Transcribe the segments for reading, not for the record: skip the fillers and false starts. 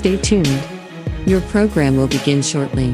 Stay tuned. Your program will begin shortly.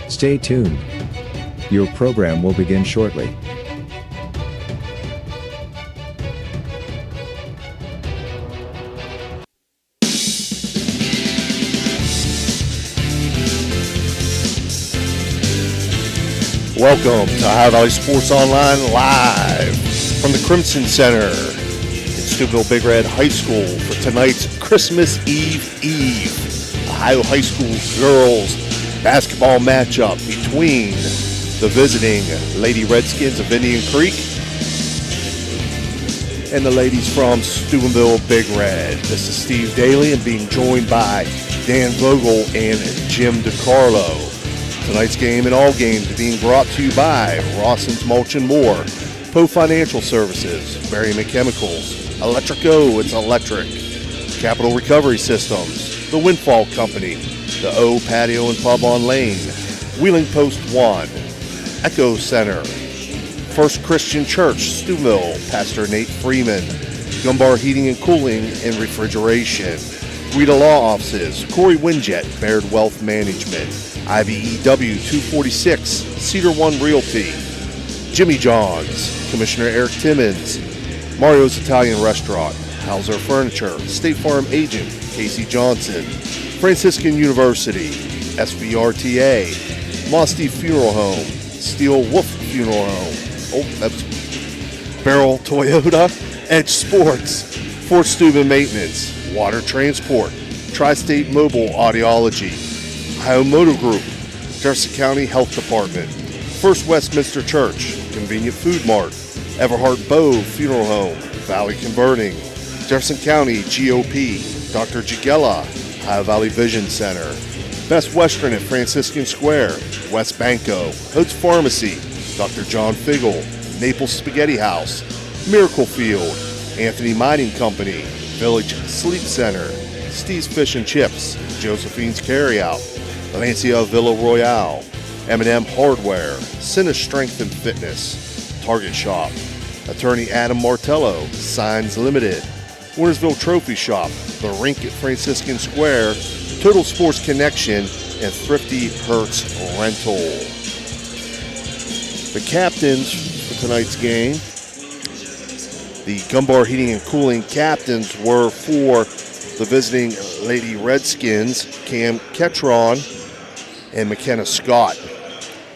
Stay tuned. Your program will begin shortly. Welcome to Ohio Valley Sports Online live from the Crimson Center in Steubenville Big Red High School for tonight's Christmas Eve. Ohio High School girls basketball matchup between the visiting Lady Redskins of Indian Creek and the ladies from Steubenville Big Red. This is Steve Daly and being joined by Dan Vogel and Jim DiCarlo. Tonight's game and all games being brought to you by Rawson's Mulch and More, Poe Financial Services, Berryman Chemicals, Electrico, it's electric, Capital Recovery Systems, The Windfall Company, the O Patio and Pub on Lane, Wheeling Post 1, Echo Center, First Christian Church, Steubenville, Pastor Nate Freeman, Gumbar Heating and Cooling and Refrigeration, Guida Law Offices, Corey Winjet, Baird Wealth Management, IBEW 246, Cedar One Realty, Jimmy John's, Commissioner Eric Timmons, Mario's Italian Restaurant, Hauser Furniture, State Farm Agent Casey Johnson, Franciscan University, SBRTA, Mosty Funeral Home, Steel Wolf Funeral Home, that's Barrel Toyota, Edge Sports, Fort Steuben Maintenance, Water Transport, Tri-State Mobile Audiology, Ohio Motor Group, Jefferson County Health Department, First Westminster Church, Convenient Food Mart, Everhart Bow Funeral Home, Valley Converting, Jefferson County GOP, Dr. Jigella, Ohio Valley Vision Center, Best Western at Franciscan Square, West Banco, Hood's Pharmacy, Dr. John Figgle, Naples Spaghetti House, Miracle Field, Anthony Mining Company, Village Sleep Center, Steve's Fish and Chips, Josephine's Carryout, Valencia Villa Royale, M&M Hardware, Cine Strength and Fitness, Target Shop, Attorney Adam Martello, Signs Limited, Wintersville Trophy Shop, The Rink at Franciscan Square, Total Sports Connection, and Thrifty Hertz Rental. The captains for tonight's game, the Gumbar Heating and Cooling captains were for the visiting Lady Redskins, Cam Ketron and McKenna Scott.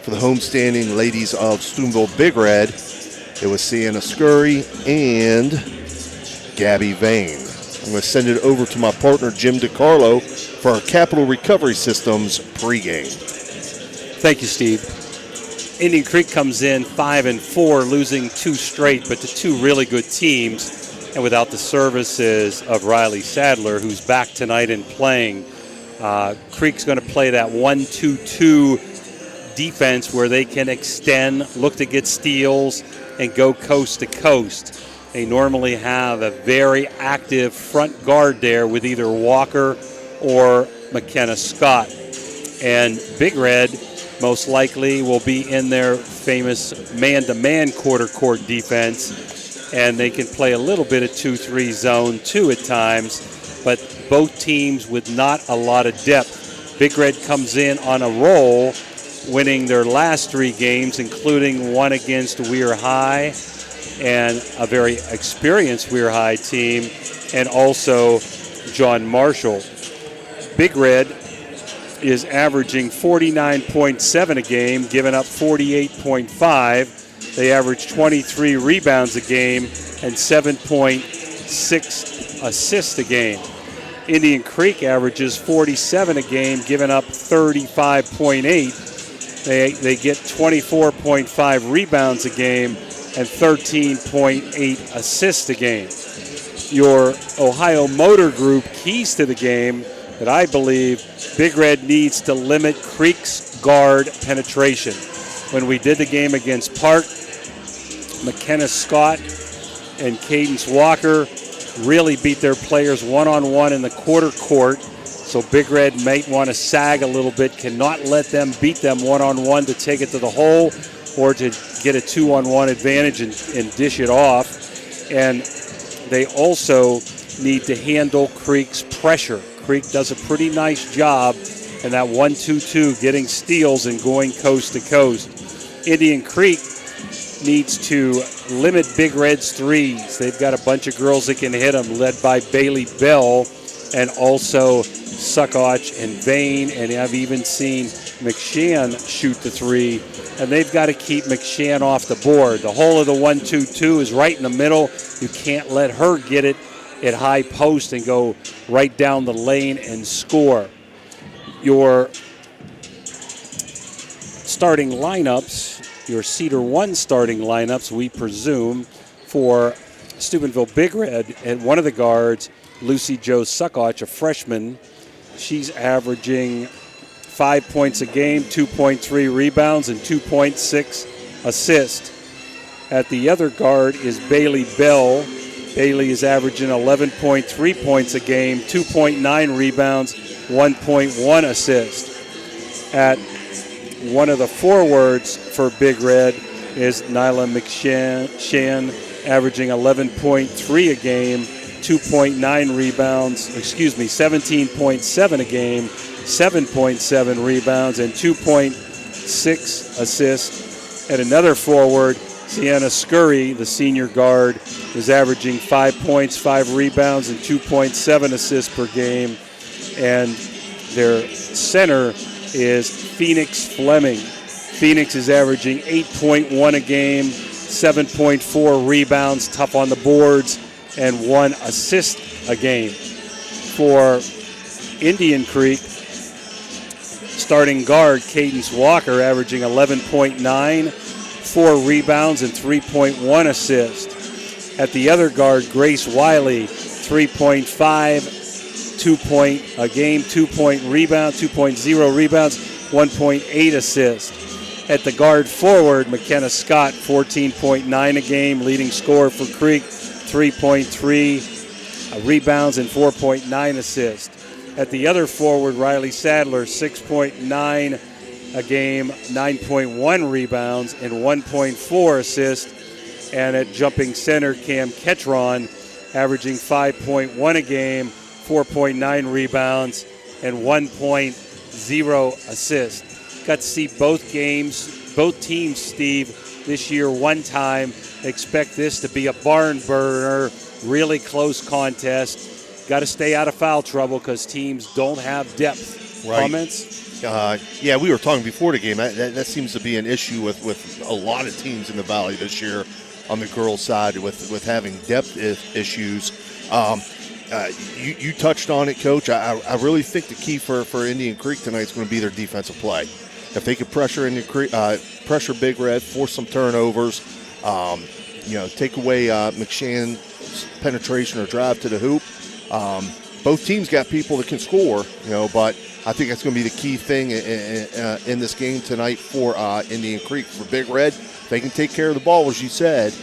For the homestanding ladies of Steubenville Big Red, it was Sienna Scurry and Gabby Vane. I'm going to send it over to my partner, Jim DiCarlo, for our Capital Recovery Systems pregame. Thank you, Steve. Indian Creek comes in 5-4, losing 2 straight, but to 2 really good teams, and without the services of Riley Sadler, who's back tonight and playing. Creek's going to play that 1-2-2 defense where they can extend, look to get steals, and go coast to coast. They normally have a very active front guard there with either Walker or McKenna Scott. And Big Red most likely will be in their famous man-to-man quarter court defense, and they can play a little bit of 2-3 zone too at times, but both teams with not a lot of depth. Big Red comes in on a roll, winning their last 3 games, including one against Weir High and a very experienced Weir High team, and also John Marshall. Big Red is averaging 49.7 a game, giving up 48.5. They average 23 rebounds a game and 7.6 assists a game. Indian Creek averages 47 a game, giving up 35.8. They get 24.5 rebounds a game and 13.8 assists a game. Your Ohio Motor Group keys to the game that I believe Big Red needs to limit Creek's guard penetration. When we did the game against Park, McKenna Scott and Cadence Walker really beat their players one-on-one in the quarter court, so Big Red might want to sag a little bit, cannot let them beat them one-on-one to take it to the hole or to get a 2-on-1 advantage and dish it off. And they also need to handle Creek's pressure. Creek does a pretty nice job in that 1-2-2, getting steals and going coast to coast. Indian Creek needs to limit Big Red's threes. They've got a bunch of girls that can hit them, led by Bailey Bell and also Suckoch and Vane, and I've even seen McShann shoot the three, and they've got to keep McShann off the board. The whole of the 1-2-2 is right in the middle. You can't let her get it at high post and go right down the lane and score. Your starting lineups, your Cedar 1 starting lineups, we presume, for Steubenville Big Red, and one of the guards, Lucy Jo Suckoch, a freshman, she's averaging 5 points a game, 2.3 rebounds, and 2.6 assists. At the other guard is Bailey Bell. Bailey is averaging 11.3 points a game, 2.9 rebounds, 1.1 assist. At one of the forwards for Big Red is Nyla McShann, averaging 11.3 a game, 2.9 rebounds, 17.7 a game, 7.7 rebounds, and 2.6 assists. At another forward, Sienna Scurry, the senior guard, is averaging 5 points, 5 rebounds, and 2.7 assists per game. And their center is Phoenix Fleming. Phoenix is averaging 8.1 a game, 7.4 rebounds, tough on the boards, and 1 assist a game. For Indian Creek, starting guard Cadence Walker, averaging 11.9, 4 rebounds, and 3.1 assists. At the other guard, Grace Wiley, 3.5, 2 point a game, 2.0 rebounds, 1.8 assists. At the guard forward, McKenna Scott, 14.9 a game, leading scorer for Creek, 3.3 rebounds and 4.9 assists. At the other forward, Riley Sadler, 6.9 a game, 9.1 rebounds and 1.4 assists. And at jumping center, Cam Ketron, averaging 5.1 a game, 4.9 rebounds, and 1.0 assists. Got to see both teams, Steve, this year one time. Expect this to be a barn burner, really close contest. Got to stay out of foul trouble because teams don't have depth. Right. Comments? Yeah, we were talking before the game. That seems to be an issue with a lot of teams in the Valley this year on the girls' side with having depth issues. You touched on it, Coach. I really think the key for Indian Creek tonight is going to be their defensive play. If they could pressure pressure Big Red, force some turnovers, take away McShann's penetration or drive to the hoop. Both teams got people that can score, but I think that's going to be the key thing in this game tonight for Indian Creek. For Big Red, if they can take care of the ball, as you said,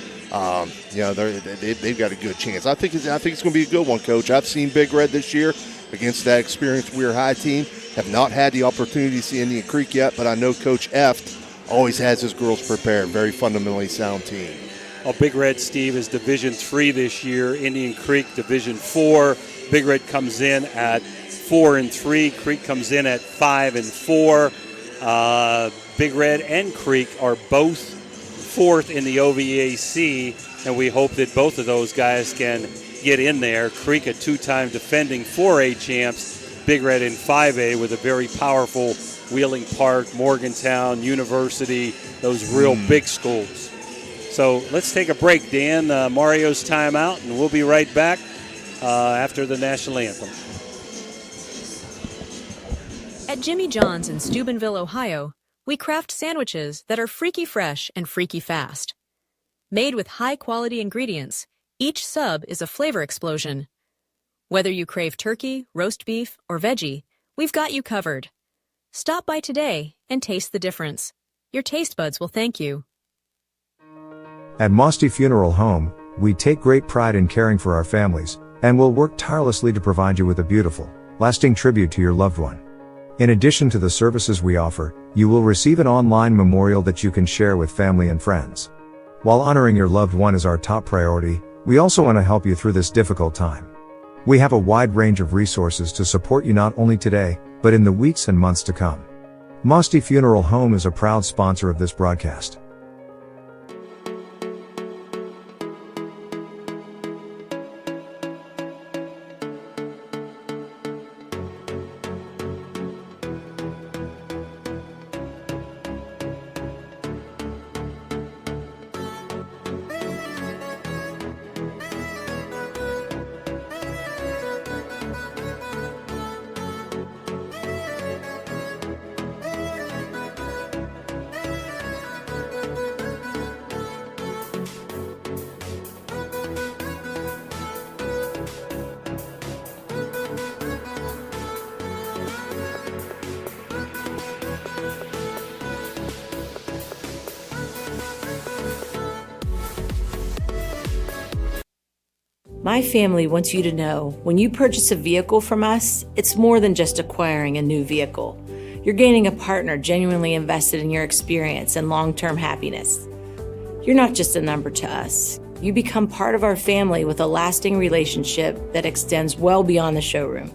they've got a good chance. I think it's going to be a good one, Coach. I've seen Big Red this year against that experienced Weir High team. Have not had the opportunity to see Indian Creek yet, but I know Coach Eft always has his girls prepared. Very fundamentally sound team. Well, Big Red, Steve, is Division III this year. Indian Creek, Division IV. Big Red comes in at 4-3. Creek comes in at 5-4. Big Red and Creek are both fourth in the OVAC, and we hope that both of those guys can get in there. Creek, a two-time defending 4A champs. Big Red in 5A with a very powerful Wheeling Park, Morgantown, University, those real big schools. So let's take a break, Dan. Mario's timeout, and we'll be right back after the national anthem. At Jimmy John's in Steubenville, Ohio, we craft sandwiches that are freaky fresh and freaky fast. Made with high-quality ingredients, each sub is a flavor explosion. Whether you crave turkey, roast beef, or veggie, we've got you covered. Stop by today and taste the difference. Your taste buds will thank you. At Mosty Funeral Home, we take great pride in caring for our families, and will work tirelessly to provide you with a beautiful, lasting tribute to your loved one. In addition to the services we offer, you will receive an online memorial that you can share with family and friends. While honoring your loved one is our top priority, we also want to help you through this difficult time. We have a wide range of resources to support you not only today, but in the weeks and months to come. Mosty Funeral Home is a proud sponsor of this broadcast. My family wants you to know, when you purchase a vehicle from us, it's more than just acquiring a new vehicle. You're gaining a partner genuinely invested in your experience and long-term happiness. You're not just a number to us. You become part of our family with a lasting relationship that extends well beyond the showroom.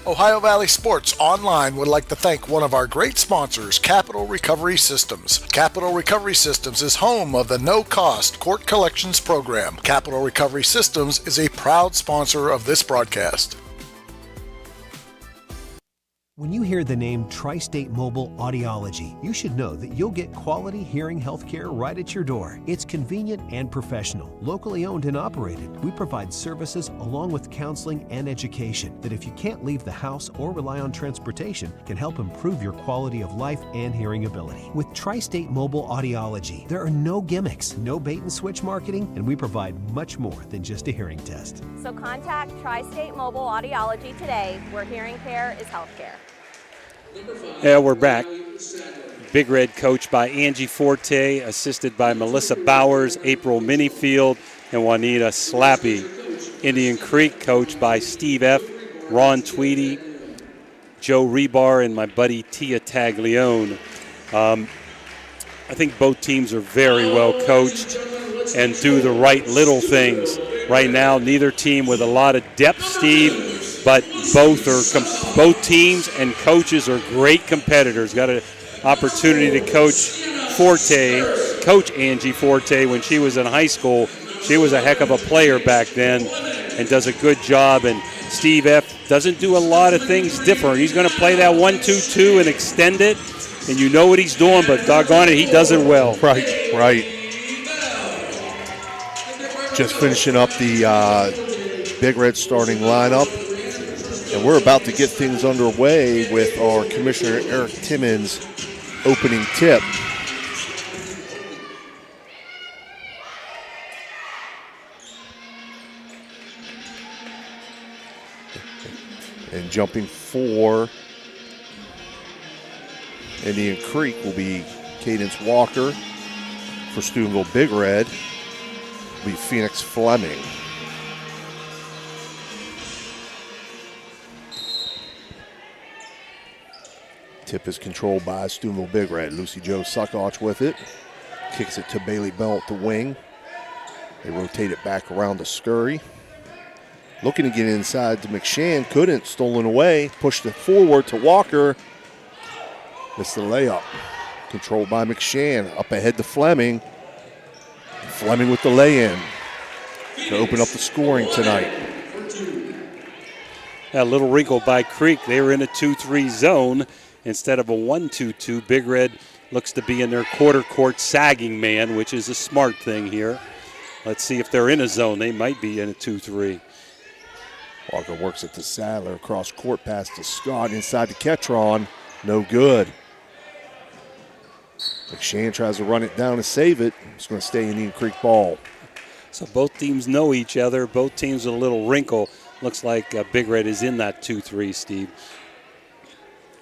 Ohio Valley Sports Online would like to thank one of our great sponsors, Capital Recovery Systems. Capital Recovery Systems is home of the no-cost court collections program. Capital Recovery Systems is a proud sponsor of this broadcast. When you hear the name Tri-State Mobile Audiology, you should know that you'll get quality hearing health care right at your door. It's convenient and professional, locally owned and operated. We provide services along with counseling and education that, if you can't leave the house or rely on transportation, can help improve your quality of life and hearing ability. With Tri-State Mobile Audiology, there are no gimmicks, no bait and switch marketing, and we provide much more than just a hearing test. So contact Tri-State Mobile Audiology today, where hearing care is healthcare. Yeah, we're back. Big Red coached by Angie Forte, assisted by Melissa Bowers, April Minifield, and Juanita Slappy. Indian Creek coached by Steve F., Ron Tweedy, Joe Rebar, and my buddy Tia Taglione. I think both teams are very well coached and do the right little things. Right now, neither team with a lot of depth, Steve, but both teams and coaches are great competitors. Got an opportunity to coach Angie Forte when she was in high school. She was a heck of a player back then and does a good job. And Steve F. doesn't do a lot of things different. He's going to play that 1-2-2 and extend it, and you know what he's doing, but doggone it, he does it well. Right. Just finishing up the Big Red starting lineup. And we're about to get things underway with our Commissioner Eric Timmons opening tip. jumping for Indian Creek will be Cadence Walker. For Steubenville Big Red will be Phoenix Fleming. Tip is controlled by Steubenville Big Red. Lucy Jo Suckoch with it. Kicks it to Bailey Bell at the wing. They rotate it back around to Scurry. Looking to get inside to McShann. Couldn't. Stolen away. Pushed it forward to Walker. Missed the layup. Controlled by McShann. Up ahead to Fleming. Fleming with the lay-in to open up the scoring tonight. A little wrinkle by Creek. They were in a 2-3 zone instead of a 1-2-2. Big Red looks to be in their quarter court sagging man, which is a smart thing here. Let's see if they're in a zone. They might be in a 2-3. Walker works it to Sadler. Across court pass to Scott. Inside to Ketron. No good. McShann tries to run it down and save it. It's going to stay Indian Creek ball. So both teams know each other. Both teams with a little wrinkle. Looks like Big Red is in that 2-3, Steve,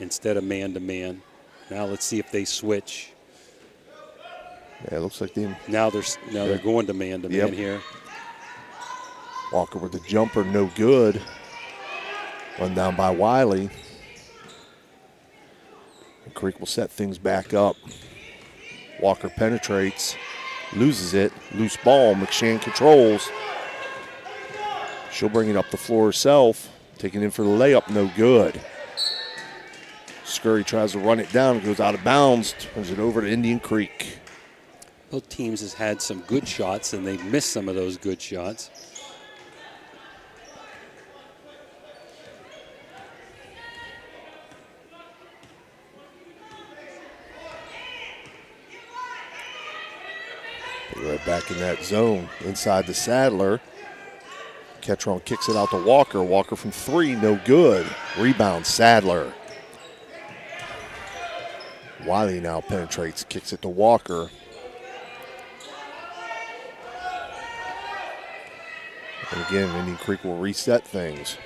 instead of man-to-man. Now let's see if they switch. Yeah, it looks like they. Now they're going to man-to-man here. Walker with the jumper, no good. Run down by Wiley. And Creek will set things back up. Walker penetrates, loses it, loose ball. McShann controls. She'll bring it up the floor herself. Taking in for the layup, no good. Scurry tries to run it down, goes out of bounds, turns it over to Indian Creek. Both teams has had some good shots, and they've missed some of those good shots. Right back in that zone, inside the Sadler. Ketron kicks it out to Walker. Walker from three, no good. Rebound, Sadler. Wiley now penetrates, kicks it to Walker. And again, Indian Creek will reset things.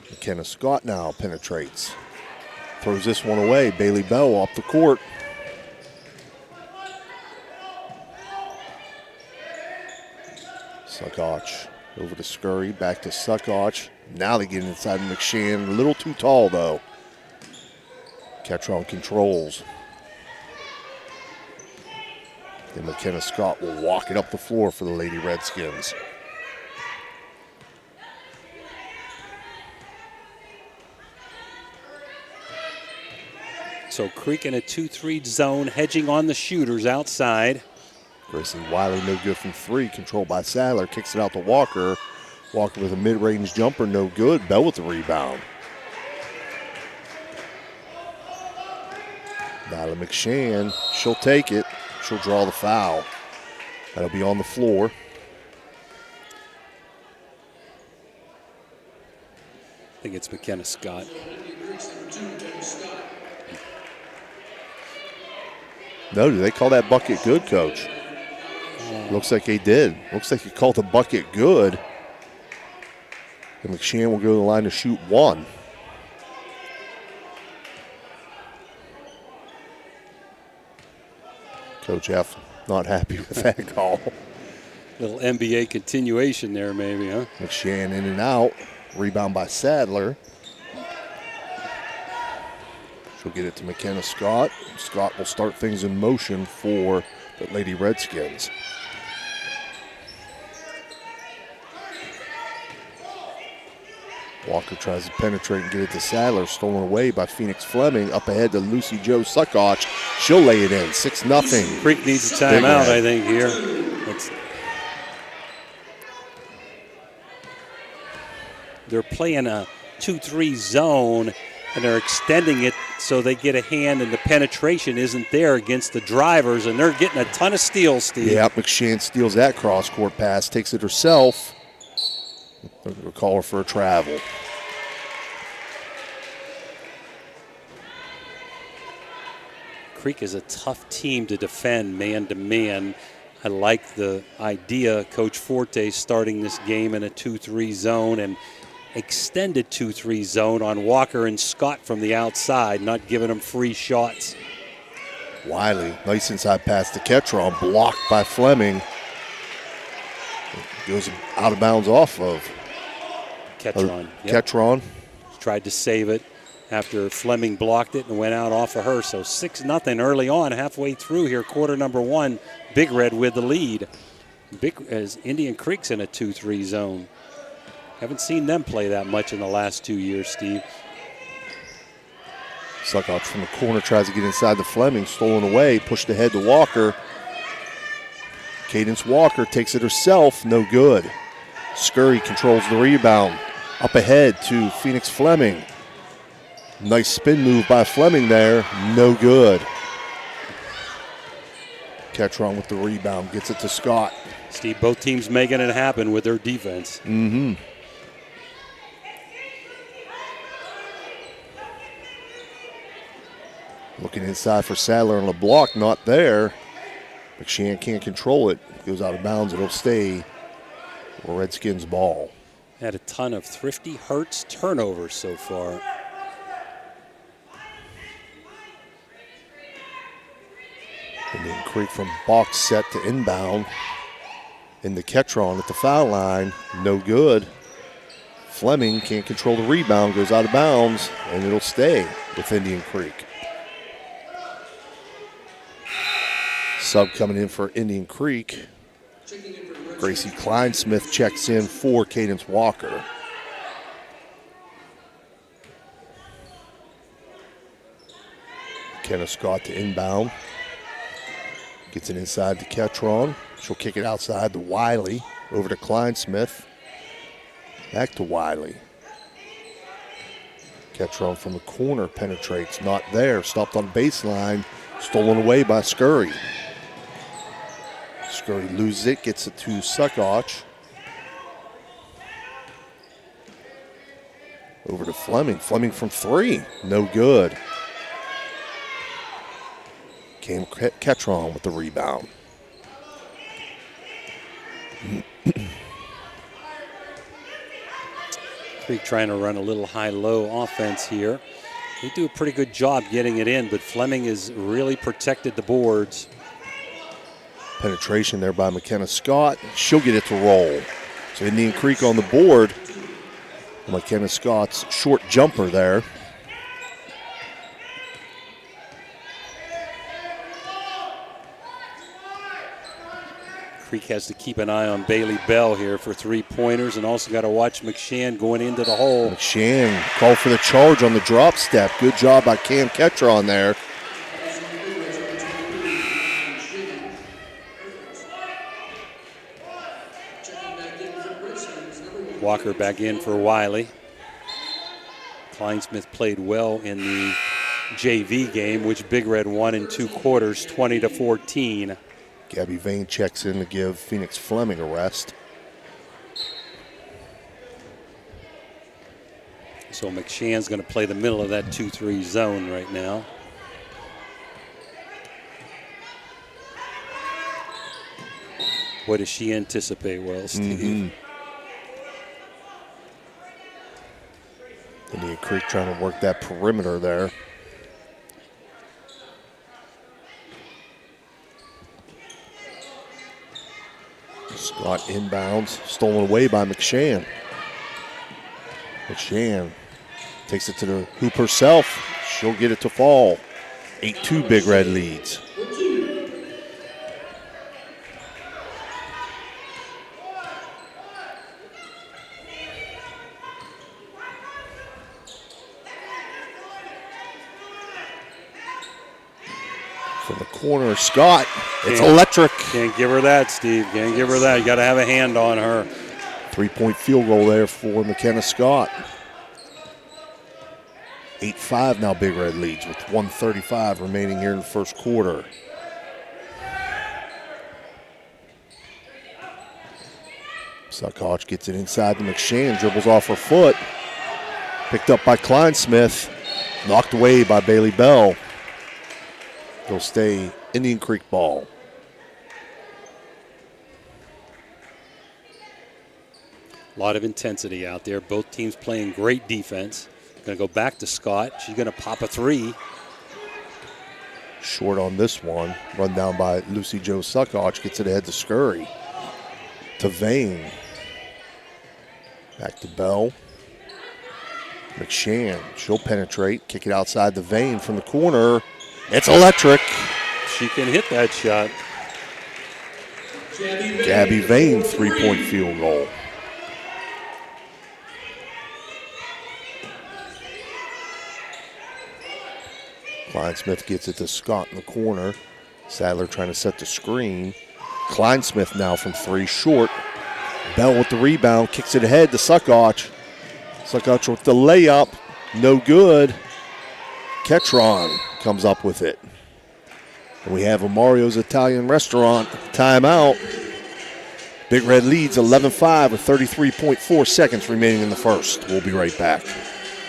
McKenna Scott now penetrates. Throws this one away. Bailey Bell off the court. Suckoch over to Scurry, back to Suckoch. Now they get inside McShann. A little too tall, though. Ketron controls. Then McKenna Scott will walk it up the floor for the Lady Redskins. So Creek in a 2-3 zone, hedging on the shooters outside. Gracie Wiley no good from three, controlled by Sadler, kicks it out to Walker. Walker with a mid-range jumper, no good. Bell with the rebound. Nyla McShann, she'll take it. She'll draw the foul. That'll be on the floor. I think it's McKenna Scott. No, do they call that bucket good, Coach? Looks like they did. Looks like he called the bucket good. And McShann will go to the line to shoot one. Coach F not happy with that call. Little NBA continuation there maybe, huh? McShann in and out. Rebound by Sadler. She'll get it to McKenna Scott. Scott will start things in motion for the Lady Redskins. Walker tries to penetrate and get it to Sadler. Stolen away by Phoenix Fleming. Up ahead to Lucy Jo Suckoch. She'll lay it in. 6-0. Creek needs a timeout, I think, here. They're playing a 2-3 zone, and they're extending it so they get a hand, and the penetration isn't there against the drivers, and they're getting a ton of steals, Steve. Yeah, McShann steals that cross-court pass, takes it herself. We'll call her for a travel. Creek is a tough team to defend man-to-man. I like the idea, Coach Forte starting this game in a 2-3 zone and extended 2-3 zone on Walker and Scott from the outside, not giving them free shots. Wiley, nice inside pass to Ketron, blocked by Fleming. Goes out of bounds off of Ketron. Ketron. Tried to save it after Fleming blocked it and went out off of her. So 6-0 early on, halfway through here, quarter number one. Big Red with the lead. As Indian Creek's in a 2-3 zone. Haven't seen them play that much in the last 2 years, Steve. Suckoff from the corner tries to get inside the Fleming, stolen away, pushed ahead to Walker. Cadence Walker takes it herself, no good. Scurry controls the rebound. Up ahead to Phoenix Fleming. Nice spin move by Fleming there, no good. Ketron with the rebound, gets it to Scott. Steve, both teams making it happen with their defense. Mm-hmm. Looking inside for Sadler and LeBlanc, not there. McShann can't control it. Goes out of bounds. It'll stay Redskins ball. Had a ton of thrifty Hertz turnovers so far. Indian Creek from box set to inbound. In the Ketron at the foul line. No good. Fleming can't control the rebound. Goes out of bounds. And it'll stay with Indian Creek. Sub coming in for Indian Creek. Gracie Kleinsmith checks in for Cadence Walker. Kenna Scott to inbound. Gets it inside to Ketron. She'll kick it outside to Wiley. Over to Kleinsmith. Back to Wiley. Ketron from the corner penetrates. Not there. Stopped on baseline. Stolen away by Scurry. Scurry loses it, gets it to Suckoch. Over to Fleming. Fleming from three. No good. Cam Ketron with the rebound. Creek trying to run a little high-low offense here. They do a pretty good job getting it in, but Fleming has really protected the boards. Penetration there by McKenna Scott. She'll get it to roll. So Indian Creek on the board. McKenna Scott's short jumper there. Creek has to keep an eye on Bailey Bell here for three-pointers, and also got to watch McShann going into the hole. McShann called for the charge on the drop step. Good job by Cam Ketron there. Walker back in for Wiley. Kleinsmith played well in the JV game, which Big Red won in 2 quarters, 20-14. Gabby Vane checks in to give Phoenix Fleming a rest. So McShann's going to play the middle of that 2-3 zone right now. What does she anticipate, well, Steve? Mm-hmm. Indian Creek trying to work that perimeter there. Scott inbounds, stolen away by McShann. McShann takes it to the hoop herself. She'll get it to fall. 8-2 Big Red leads. From the corner, Scott. It's electric. Can't give her that, Steve. Can't give her that. You got to have a hand on her. 3-point field goal there for McKenna Scott. 8-5 now Big Red leads with 1:35 remaining here in the first quarter. Suckoch gets it inside to McShann, dribbles off her foot. Picked up by Kleinsmith. Knocked away by Bailey Bell. It'll stay Indian Creek ball. A lot of intensity out there. Both teams playing great defense. Going to go back to Scott. She's going to pop a three. Short on this one. Run down by Lucy Jo Suckoch. Gets it ahead to Scurry. To Vane. Back to Bell. McShann. She'll penetrate. Kick it outside the Vane from the corner. It's electric. She can hit that shot. Gabby Vane, 3-point field goal. Kleinsmith gets it to Scott in the corner. Sadler trying to set the screen. Kleinsmith now from three, short. Bell with the rebound, kicks it ahead to Suckoch. Suckoch with the layup, no good. Ketron comes up with it. And we have a Mario's Italian Restaurant timeout. Big Red leads 11-5 with 33.4 seconds remaining in the first. We'll be right back.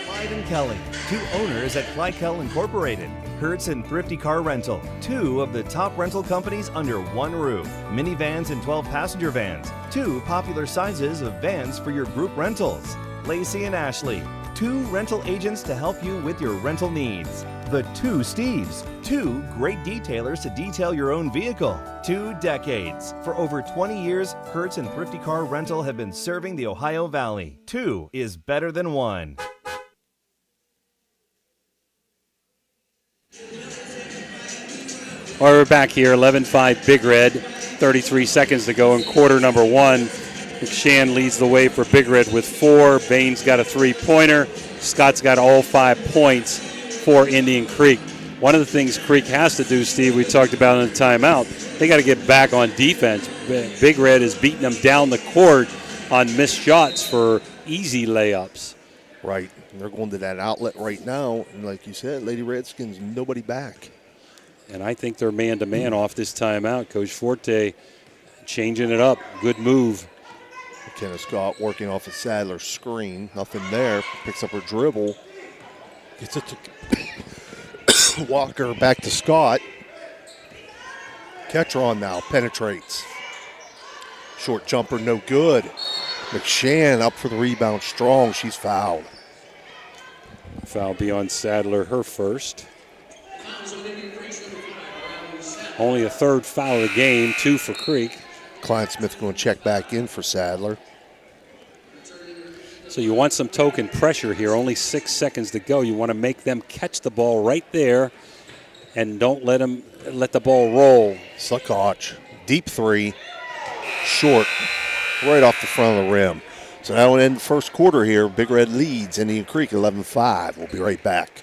Clyde and Kelly, two owners at Clyde Incorporated. Hertz and Thrifty Car Rental, two of the top rental companies under one roof. Minivans and 12-passenger vans, two popular sizes of vans for your group rentals. Lacey and Ashley, two rental agents to help you with your rental needs. The Two Steves, two great detailers to detail your own vehicle. 2 decades. For over 20 years, Hertz and Thrifty Car Rental have been serving the Ohio Valley. 2 is better than 1. All right, we're back here, 11-5 Big Red, 33 seconds to go in quarter number 1. McShann leads the way for Big Red with 4. Bain's got a 3-pointer. Scott's got all 5 points for Indian Creek. One of the things Creek has to do, Steve, we talked about in the timeout, they got to get back on defense. Big Red is beating them down the court on missed shots for easy layups. Right, and they're going to that outlet right now, and like you said, Lady Redskins, nobody back. And I think they're man-to-man off this timeout. Coach Forte changing it up. Good move. McKenna Scott working off a Sadler screen. Nothing there. Picks up her dribble. Gets it to Walker. Back to Scott. Ketron now penetrates. Short jumper, no good. McShann up for the rebound strong. She's fouled. Foul be on Sadler, her first. Only a third foul of the game, 2 for Creek. Kleinsmith's going to check back in for Sadler. So you want some token pressure here. Only 6 seconds to go. You want to make them catch the ball right there and don't let the ball roll. Suckoch, deep 3, short, right off the front of the rim. So now we'll end the first quarter here. Big Red leads Indian Creek 11-5. We'll be right back.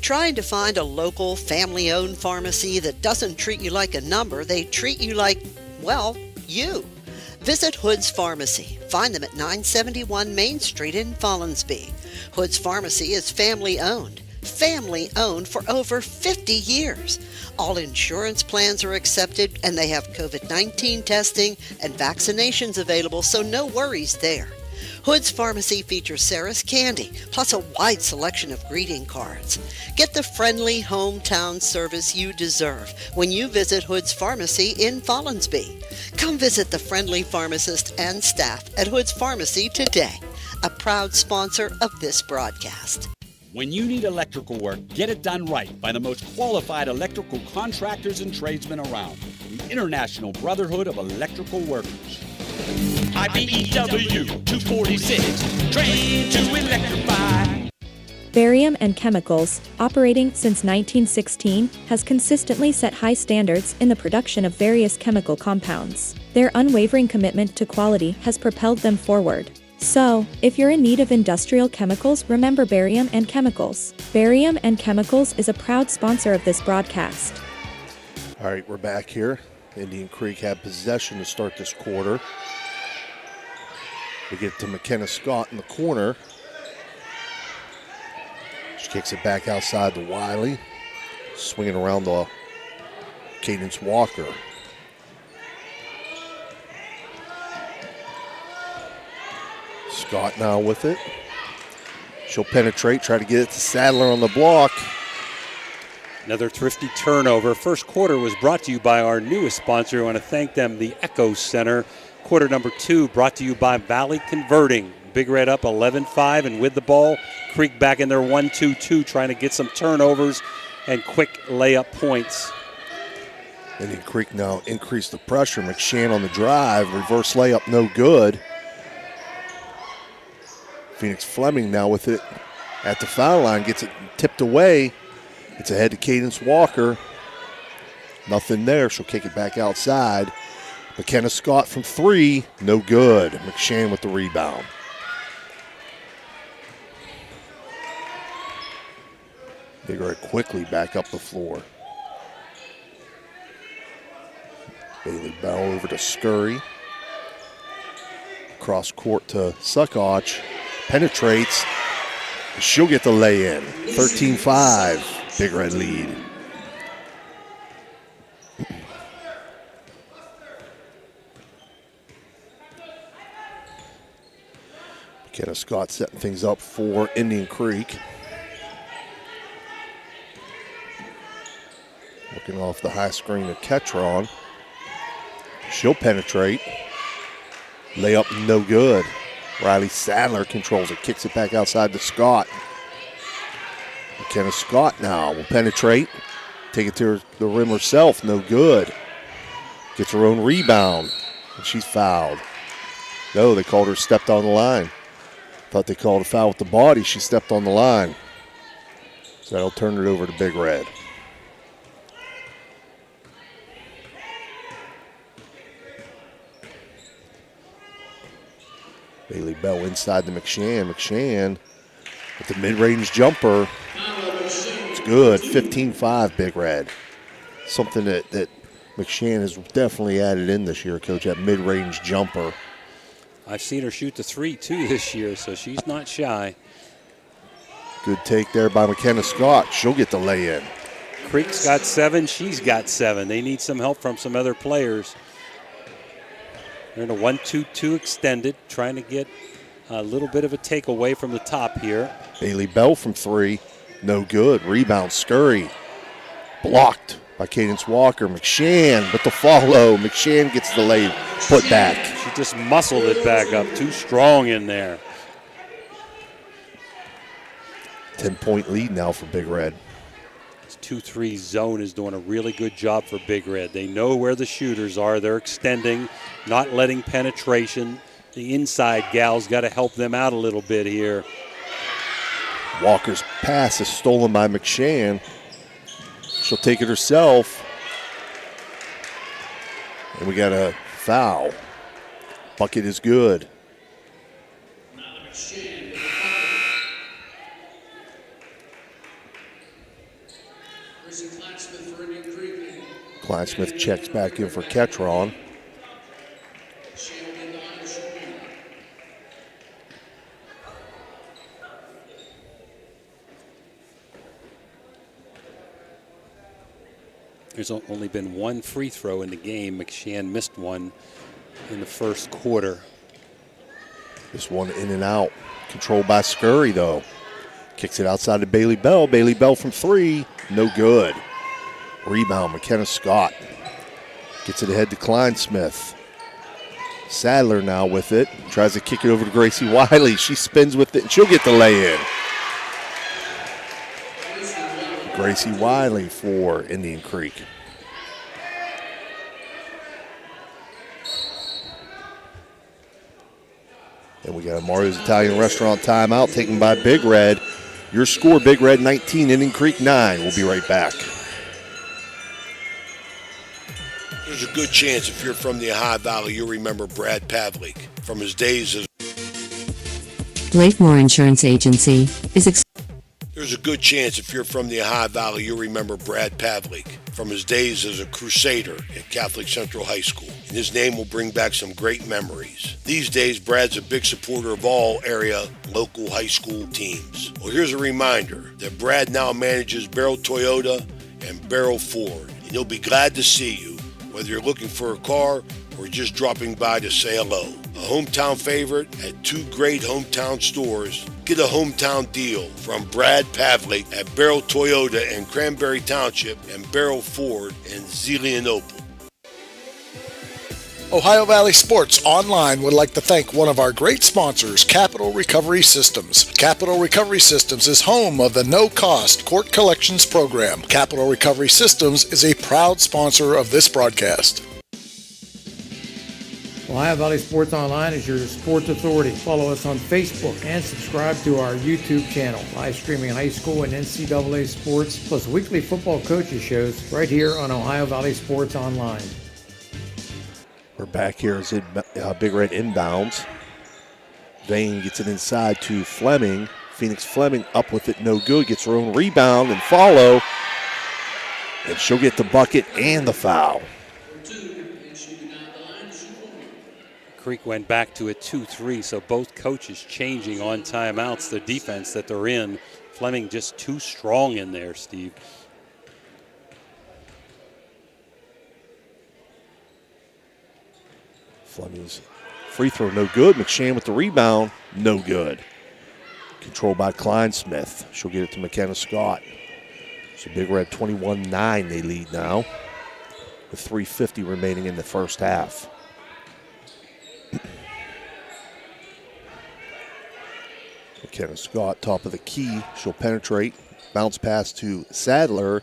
Trying to find a local, family-owned pharmacy that doesn't treat you like a number, they treat you like, well, you. Visit Hood's Pharmacy. Find them at 971 Main Street in Follinsby. Hood's Pharmacy is family-owned. Family-owned for over 50 years. All insurance plans are accepted, and they have COVID-19 testing and vaccinations available, so no worries there. Hood's Pharmacy features Sarah's Candy, plus a wide selection of greeting cards. Get the friendly hometown service you deserve when you visit Hood's Pharmacy in Follinsby. Come visit the friendly pharmacist and staff at Hood's Pharmacy today, a proud sponsor of this broadcast. When you need electrical work, get it done right by the most qualified electrical contractors and tradesmen around, the International Brotherhood of Electrical Workers. IBEW 246, trained to electrify. Barium and Chemicals, operating since 1916, has consistently set high standards in the production of various chemical compounds. Their unwavering commitment to quality has propelled them forward. So, if you're in need of industrial chemicals, remember Barium and Chemicals. Barium and Chemicals is a proud sponsor of this broadcast. All right, we're back here. Indian Creek had possession to start this quarter. We get to McKenna Scott in the corner. She kicks it back outside to Wiley. Swinging around the Cadence Walker. Scott now with it. She'll penetrate, try to get it to Sadler on the block. Another thrifty turnover. First quarter was brought to you by our newest sponsor. I want to thank them, the Echo Center. Quarter number 2 brought to you by Valley Converting. Big Red up 11-5 and with the ball. Creek back in their 1-2-2 trying to get some turnovers and quick layup points. Indian Creek now increased the pressure. McShann on the drive. Reverse layup, no good. Phoenix Fleming now with it at the foul line. Gets it tipped away. It's ahead to Cadence Walker. Nothing there. She'll kick it back outside. McKenna Scott from 3. No good. McShann with the rebound. Big Red quickly back up the floor. Bailey Bell over to Scurry. Cross court to Suckoch. Penetrates. She'll get the lay-in. 13-5. Big Red lead. McKenna Scott setting things up for Indian Creek. Looking off the high screen of Ketron. She'll penetrate. Layup no good. Riley Sadler controls it, kicks it back outside to Scott. McKenna Scott now will penetrate. Take it to the rim herself, no good. Gets her own rebound, and she's fouled. No, they called her stepped on the line. Thought they called a foul with the body. She stepped on the line. So that'll turn it over to Big Red. Bailey Bell inside to McShann. McShann with the mid-range jumper. It's good. 15-5 Big Red. Something that McShann has definitely added in this year, Coach, that mid-range jumper. I've seen her shoot the 3 too this year, so she's not shy. Good take there by McKenna Scott. She'll get the lay-in. Creek's got 7, she's got 7. They need some help from some other players. They're in a 1-2-2 extended, trying to get a little bit of a takeaway from the top here. Bailey Bell from 3, no good. Rebound, Scurry. Blocked by Cadence Walker. McShann with the follow. McShann gets the lay put back. She just muscled it back up, too strong in there. 10-point lead now for Big Red. 2-3 zone is doing a really good job for Big Red. They know where the shooters are. They're extending, not letting penetration. The inside gals got to help them out a little bit here. Walker's pass is stolen by McShann. She'll take it herself. And we got a foul. Bucket is good. Kleinsmith checks back in for Ketron. There's only been one free throw in the game. McShann missed one in the first quarter. This one in and out. Controlled by Scurry, though. Kicks it outside to Bailey Bell. Bailey Bell from 3. No good. Rebound, McKenna Scott. Gets it ahead to Kleinsmith. Sadler now with it. Tries to kick it over to Gracie Wiley. She spins with it, and she'll get the lay-in. Gracie Wiley for Indian Creek. And we got a Mario's Italian Restaurant timeout taken by Big Red. Your score, Big Red 19, Indian Creek 9. We'll be right back. There's a good chance if you're from the Ohio Valley, you'll remember Brad Pavlik from his days as... Blakemore Insurance Agency is There's a good chance if you're from the Ohio Valley, you'll remember Brad Pavlik from his days as a Crusader at Catholic Central High School. And his name will bring back some great memories. These days, Brad's a big supporter of all area local high school teams. Well, here's a reminder that Brad now manages Barrel Toyota and Barrel Ford. And he'll be glad to see you, whether you're looking for a car or just dropping by to say hello. a hometown favorite at 2 great hometown stores. Get a hometown deal from Brad Pavlik at Barrel Toyota in Cranberry Township and Barrel Ford in Zelienople. Ohio Valley Sports Online would like to thank one of our great sponsors, Capital Recovery Systems. Capital Recovery Systems is home of the no-cost court collections program. Capital Recovery Systems is a proud sponsor of this broadcast. Ohio Valley Sports Online is your sports authority. Follow us on Facebook and subscribe to our YouTube channel. Live streaming high school and NCAA sports, plus weekly football coaches shows right here on Ohio Valley Sports Online. We're back here as Big Red inbounds. Vane gets it inside to Fleming. Phoenix Fleming up with it, no good. Gets her own rebound and follow. And she'll get the bucket and the foul. Creek went back to a 2-3, so both coaches changing on timeouts the defense that they're in. Fleming just too strong in there, Steve. Fleming's free throw, no good. McShann with the rebound, no good. Controlled by Kleinsmith. She'll get it to McKenna Scott. So Big Red 21-9 they lead now with 3:50 remaining in the first half. McKenna Scott, top of the key. She'll penetrate. Bounce pass to Sadler.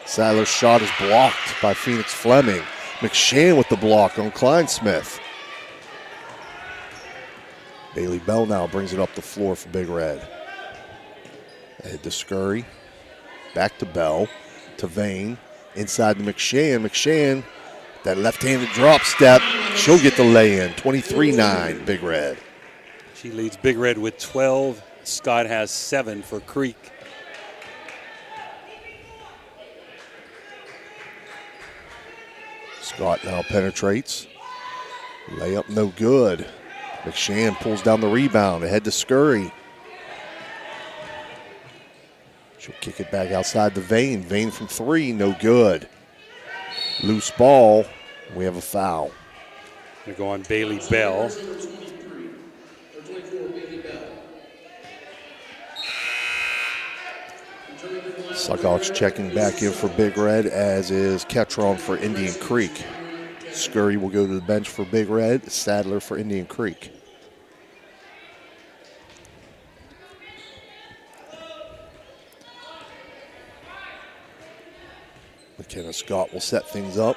Sadler's shot is blocked by Phoenix Fleming. McShann with the block on Kleinsmith. Bailey Bell now brings it up the floor for Big Red. Ahead to Scurry. Back to Bell. To Vane. Inside to McShann. McShann, that left-handed drop step. She'll get the lay-in. 23-9, Big Red. She leads Big Red with 12. Scott has 7 for Creek. Scott now penetrates. Layup no good. McShann pulls down the rebound. Ahead to Scurry. She'll kick it back outside to Vane. Vane from 3, no good. Loose ball. We have a foul. Going to go on Bailey Bell. Suckox checking back in for Big Red, as is Ketron for Indian Creek. Scurry will go to the bench for Big Red. Sadler for Indian Creek. McKenna Scott will set things up.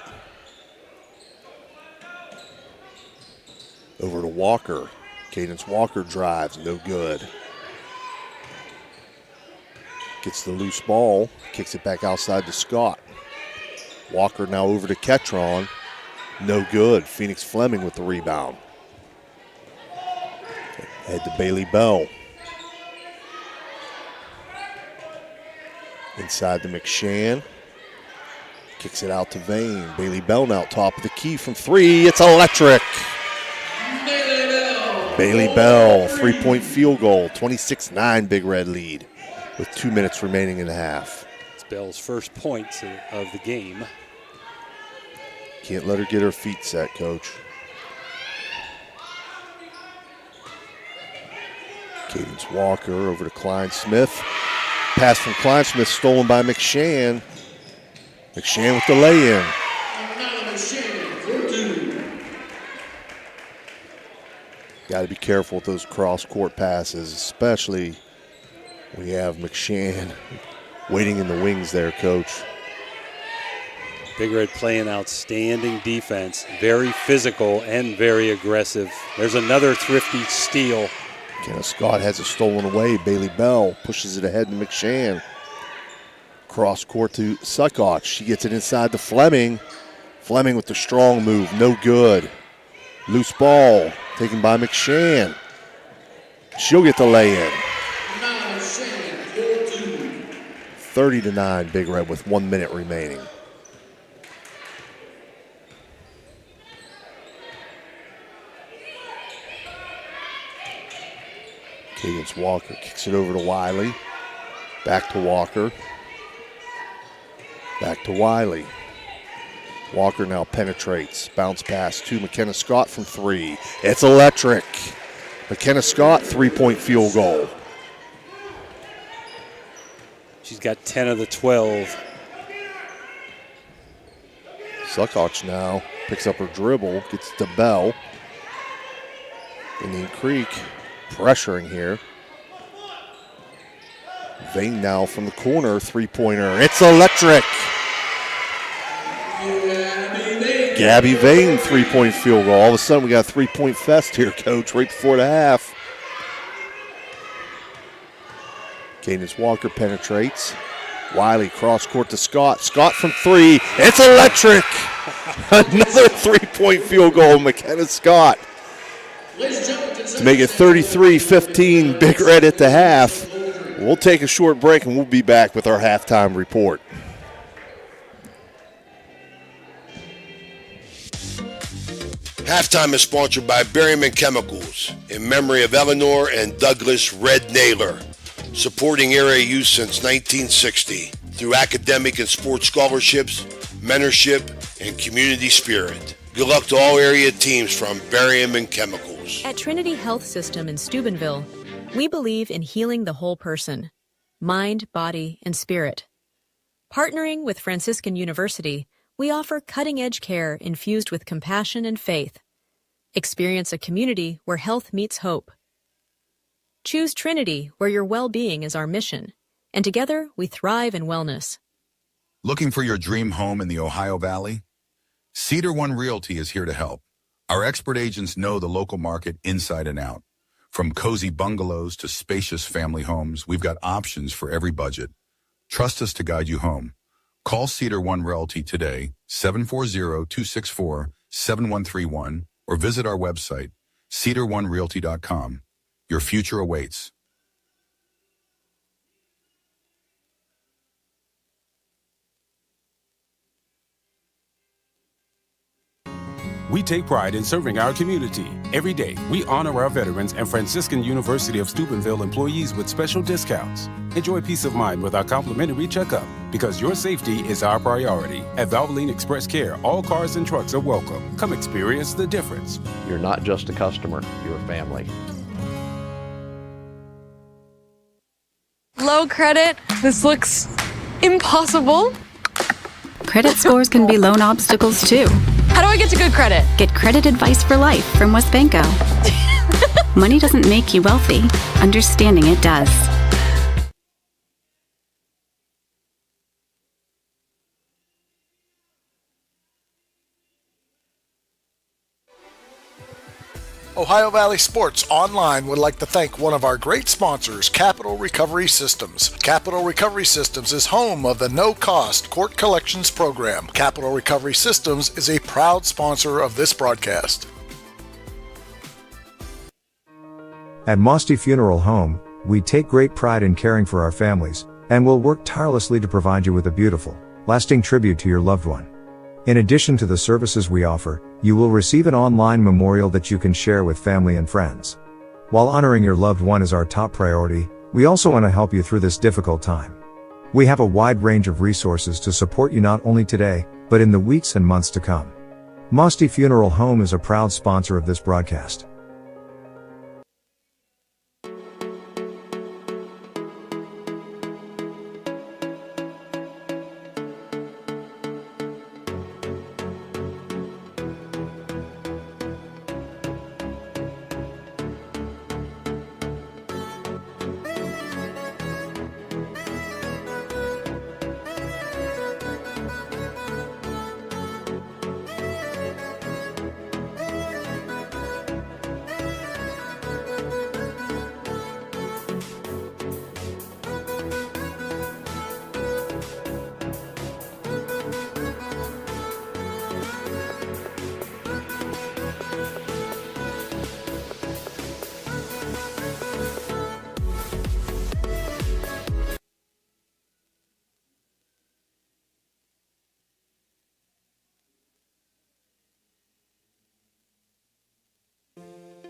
Over to Walker. Cadence Walker drives, no good. Gets the loose ball, kicks it back outside to Scott. Walker now over to Ketron. No good. Phoenix Fleming with the rebound. Head to Bailey Bell. Inside to McShann. Kicks it out to Vane. Bailey Bell now top of the key from 3. It's electric. Bailey Bell, 3-point field goal. 26-9 Big Red lead with 2 minutes remaining in the half. It's Bell's first points of the game. Can't let her get her feet set, Coach. Cadence Walker over to Kleinsmith. Pass from Kleinsmith stolen by McShann. McShann with the lay-in. Got to be careful with those cross-court passes, especially when you have McShann waiting in the wings there, Coach. Big Red playing outstanding defense, very physical and very aggressive. There's another thrifty steal. Kenna Scott has it stolen away. Bailey Bell pushes it ahead to McShann. Cross court to Suckoch. She gets it inside to Fleming. Fleming with the strong move, no good. Loose ball taken by McShann. She'll get the lay-in. 30-9 Big Red with 1 minute remaining. Cadence Walker kicks it over to Wiley. Back to Walker. Back to Wiley. Walker now penetrates. Bounce pass to McKenna Scott from 3. It's electric. McKenna Scott, 3-point field goal. She's got 10 of the 12. Suckoch now picks up her dribble, gets to Bell. Indian Creek pressuring here. Vane now from the corner, 3-pointer. It's electric. Gabby Vane, 3-point field goal. All of a sudden, we got a 3-point fest here, Coach, right before the half. Cadence Walker penetrates. Wiley cross court to Scott. Scott from 3. It's electric. Another 3-point field goal, McKenna Scott. To make it 33-15, Big Red at the half. We'll take a short break and we'll be back with our halftime report. Halftime is sponsored by Berryman Chemicals in memory of Eleanor and Douglas Red Naylor, supporting area youth since 1960 through academic and sports scholarships, mentorship, and community spirit. Good luck to all area teams from Berryman Chemicals. At Trinity Health System in Steubenville, we believe in healing the whole person, mind, body, and spirit. Partnering with Franciscan University, we offer cutting-edge care infused with compassion and faith. Experience a community where health meets hope. Choose Trinity, where your well-being is our mission, and together we thrive in wellness. Looking for your dream home in the Ohio Valley? Cedar One Realty is here to help. Our expert agents know the local market inside and out. From cozy bungalows to spacious family homes, we've got options for every budget. Trust us to guide you home. Call Cedar One Realty today, 740-264-7131, or visit our website, cedaronerealty.com. Your future awaits. We take pride in serving our community. Every day, we honor our veterans and Franciscan University of Steubenville employees with special discounts. Enjoy peace of mind with our complimentary checkup, because your safety is our priority. At Valvoline Express Care, all cars and trucks are welcome. Come experience the difference. You're not just a customer, you're a family. Low credit. This looks impossible. Credit scores can be loan obstacles too. How do I get to good credit? Get credit advice for life from WesBanco. Money doesn't make you wealthy. Understanding it does. Ohio Valley Sports Online would like to thank one of our great sponsors, Capital Recovery Systems. Capital Recovery Systems is home of the no-cost court collections program. Capital Recovery Systems is a proud sponsor of this broadcast. At Mosty Funeral Home, we take great pride in caring for our families, and will work tirelessly to provide you with a beautiful, lasting tribute to your loved one. In addition to the services we offer, you will receive an online memorial that you can share with family and friends. While honoring your loved one is our top priority, we also want to help you through this difficult time. We have a wide range of resources to support you not only today, but in the weeks and months to come. Mosty Funeral Home is a proud sponsor of this broadcast.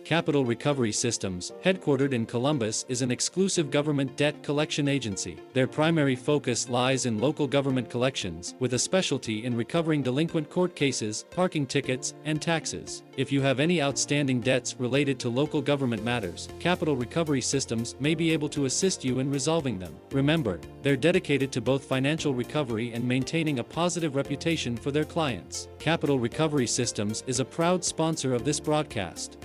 Capital Recovery Systems, headquartered in Columbus, is an exclusive government debt collection agency. Their primary focus lies in local government collections, with a specialty in recovering delinquent court cases, parking tickets, and taxes. If you have any outstanding debts related to local government matters, Capital Recovery Systems may be able to assist you in resolving them. Remember, they're dedicated to both financial recovery and maintaining a positive reputation for their clients. Capital Recovery Systems is a proud sponsor of this broadcast.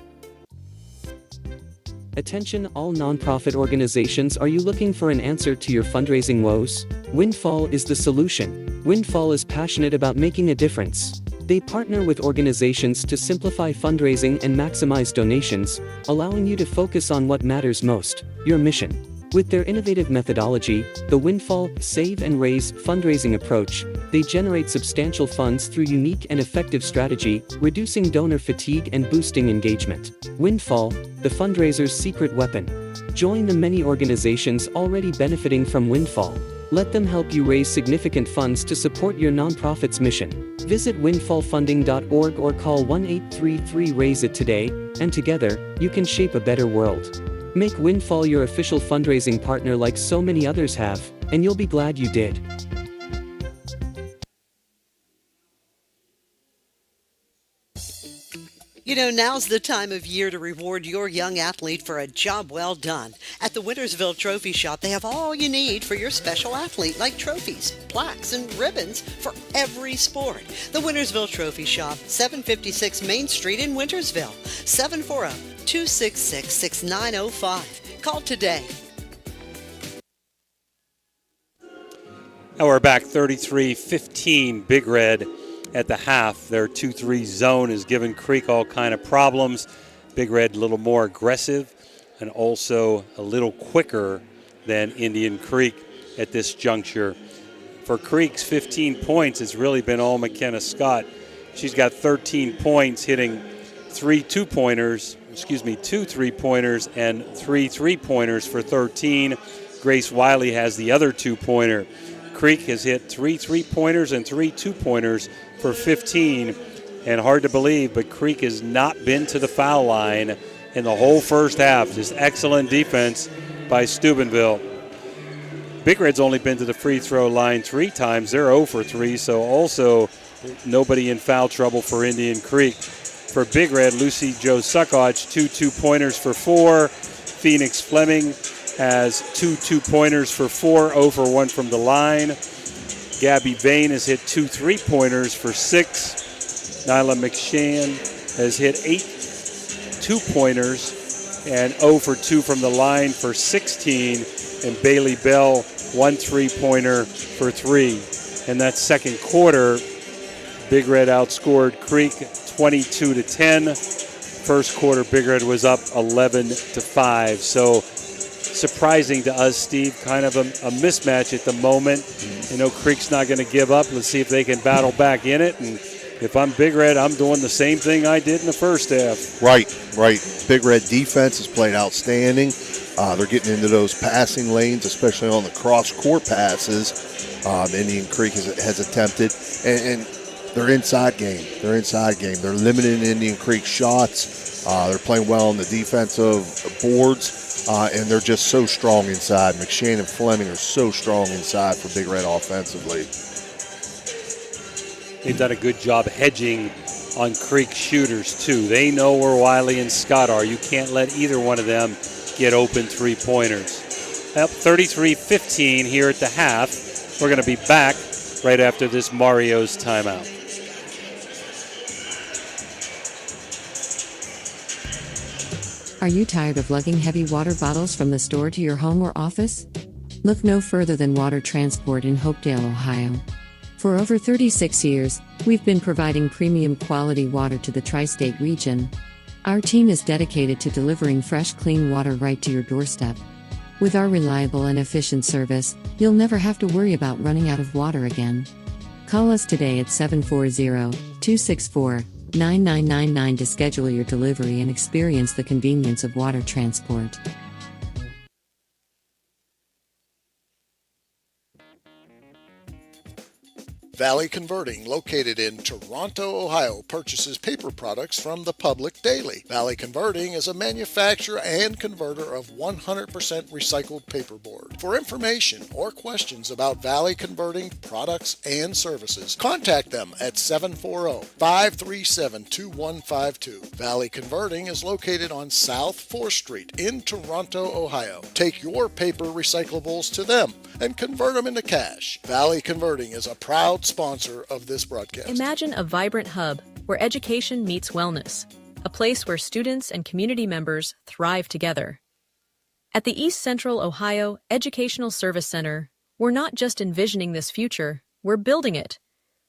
Attention all nonprofit organizations, are you looking for an answer to your fundraising woes? Windfall is the solution. Windfall is passionate about making a difference. They partner with organizations to simplify fundraising and maximize donations, allowing you to focus on what matters most, your mission. With their innovative methodology, the Windfall Save and Raise fundraising approach, they generate substantial funds through unique and effective strategy, reducing donor fatigue and boosting engagement. Windfall, the fundraiser's secret weapon. Join the many organizations already benefiting from Windfall. Let them help you raise significant funds to support your nonprofit's mission. Visit windfallfunding.org or call 1-833-RAISE-IT today, and together, you can shape a better world. Make Windfall your official fundraising partner like so many others have, and you'll be glad you did. You know, now's the time of year to reward your young athlete for a job well done. At the Wintersville Trophy Shop, they have all you need for your special athlete, like trophies, plaques, and ribbons for every sport. The Wintersville Trophy Shop, 756 Main Street in Wintersville, 740-266-6905. Call today. Now we're back 33-15, Big Red at the half. Their 2-3 zone is giving Creek all kind of problems. Big Red a little more aggressive and also a little quicker than Indian Creek at this juncture. For Creek's 15 points, it's really been all McKenna Scott. She's got 13 points, hitting 2 3-pointers and 3 3-pointers for 13. Grace Wiley has the other 2-pointer. Creek has hit 3 3-pointers and 3 2-pointers for 15, and hard to believe, but Creek has not been to the foul line in the whole first half. Just excellent defense by Steubenville. Big Red's only been to the free throw line 3 times. They're 0 for 3, so also nobody in foul trouble for Indian Creek. For Big Red, Lucy Jo Suckoch, 2 2-pointers for 4. Phoenix Fleming has 2 2-pointers for 4, 0 for 1 from the line. Gabby Bain has hit 2 3-pointers for 6. Nyla McShann has hit 8 2-pointers and 0 for 2 from the line for 16. And Bailey Bell, 1 3-pointer for 3. In that second quarter, Big Red outscored Creek 22-10. First quarter, Big Red was up 11-5. So surprising to us, Steve, kind of a mismatch at the moment. You know, Creek's not going to give up. Let's see if they can battle back in it. And if I'm Big Red, I'm doing the same thing I did in the first half. Right. Big Red defense has played outstanding. They're getting into those passing lanes, especially on the cross-court passes. Indian Creek has attempted. And they're inside game. They're limiting Indian Creek shots. They're playing well on the defensive boards. And they're just so strong inside. McShann and Fleming are so strong inside for Big Red offensively. They've done a good job hedging on Creek shooters, too. They know where Wiley and Scott are. You can't let either one of them get open 3-pointers. Up 33-15 here at the half. We're going to be back right after this Mario's timeout. Are you tired of lugging heavy water bottles from the store to your home or office? Look no further than Water Transport in Hopedale, Ohio. For over 36 years, we've been providing premium quality water to the tri-state region. Our team is dedicated to delivering fresh, clean water right to your doorstep. With our reliable and efficient service, you'll never have to worry about running out of water again. Call us today at 740-264-9999 to schedule your delivery and experience the convenience of water transport. Valley Converting, located in Toronto, Ohio, purchases paper products from the public daily. Valley Converting is a manufacturer and converter of 100% recycled paperboard. For information or questions about Valley Converting products and services, contact them at 740-537-2152. Valley Converting is located on South 4th Street in Toronto, Ohio. Take your paper recyclables to them and convert them into cash. Valley Converting is a proud sponsor of this broadcast. Imagine a vibrant hub where education meets wellness, a place where students and community members thrive together. At the East Central Ohio Educational Service Center, we're not just envisioning this future, we're building it.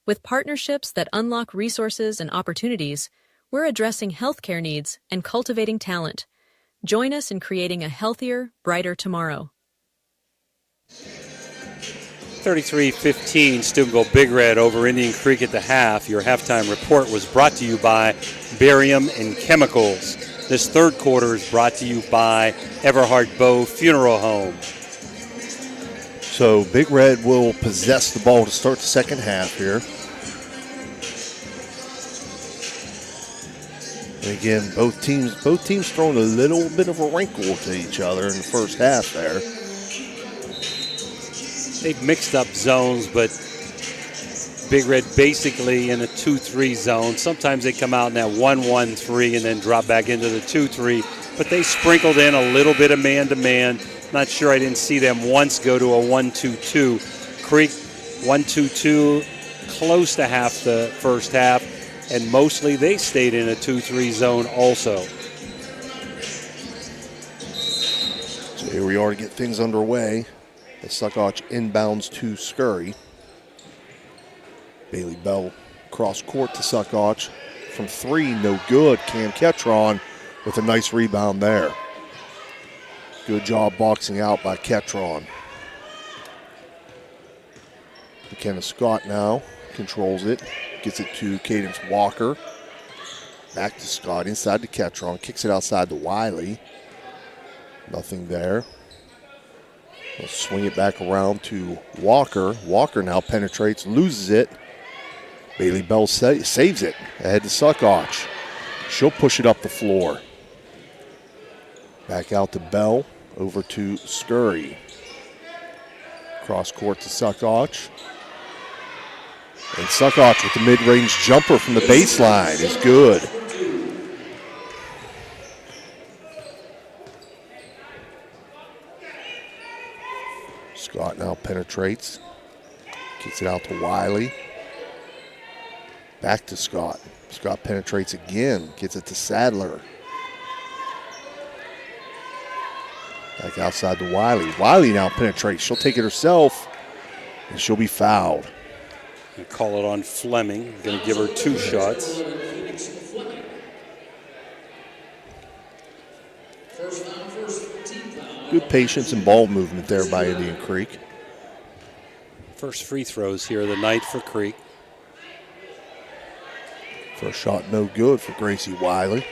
With partnerships that unlock resources and opportunities, we're addressing healthcare needs and cultivating talent. Join us in creating a healthier, brighter tomorrow. 33-15, Steubenville Big Red over Indian Creek at the half. Your halftime report was brought to you by Barium and Chemicals. This third quarter is brought to you by Everhard Bow Funeral Home. So Big Red will possess the ball to start the second half here. And again, both teams throwing a little bit of a wrinkle to each other in the first half there. They've mixed up zones, but Big Red basically in a 2-3 zone. Sometimes they come out in that 1-1-3 and then drop back into the 2-3. But they sprinkled in a little bit of man-to-man. Not sure, I didn't see them once go to a 1-2-2. Creek 1-2-2, close to half the first half, and mostly they stayed in a 2-3 zone also. So here we are to get things underway. The Suckoch inbounds to Scurry. Bailey Bell cross court to Suckoch. From 3, no good. Cam Ketron with a nice rebound there. Good job boxing out by Ketron. McKenna Scott now controls it. Gets it to Cadence Walker. Back to Scott, inside to Ketron. Kicks it outside to Wiley. Nothing there. We'll swing it back around to Walker. Walker now penetrates, loses it. Bailey Bell saves it ahead to Suckoch. She'll push it up the floor. Back out to Bell, over to Scurry. Cross court to Suckoch. And Suckoch with the mid-range jumper from the baseline is good. Scott now penetrates. Gets it out to Wiley. Back to Scott. Scott penetrates again. Gets it to Sadler. Back outside to Wiley. Wiley now penetrates. She'll take it herself, and she'll be fouled. You call it on Fleming. Going to give her 2 shots. Good patience and ball movement there by Indian Creek. First free throws here of the night for Creek. First shot no good for Gracie Wiley.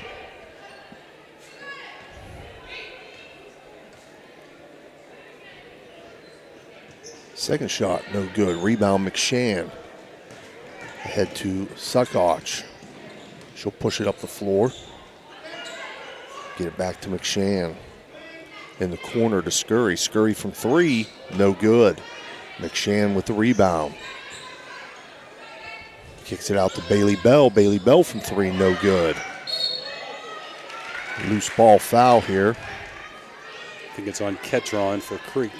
Second shot no good. Rebound McShann. Ahead to Suckoch. She'll push it up the floor. Get it back to McShann. In the corner to Scurry. Scurry from 3, no good. McShann with the rebound. Kicks it out to Bailey Bell. Bailey Bell from 3, no good. Loose ball foul here. I think it's on Ketron for Creek.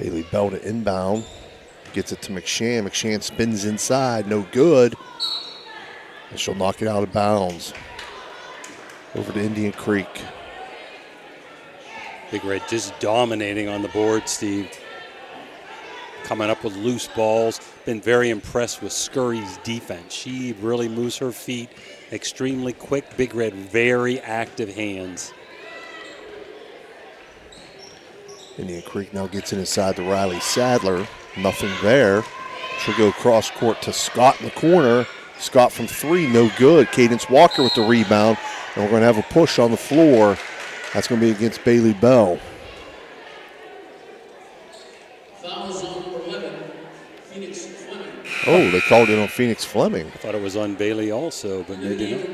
Bailey Bell to inbound. Gets it to McShann. McShann spins inside, no good. And she'll knock it out of bounds. Over to Indian Creek. Big Red just dominating on the board, Steve. Coming up with loose balls. Been very impressed with Scurry's defense. She really moves her feet extremely quick. Big Red, very active hands. Indian Creek now gets it inside to Riley Sadler. Nothing there. She'll go cross court to Scott in the corner. Scott from 3, no good. Cadence Walker with the rebound. And we're going to have a push on the floor. That's going to be against Bailey Bell. Oh, they called it on Phoenix Fleming. I thought it was on Bailey also, but maybe not.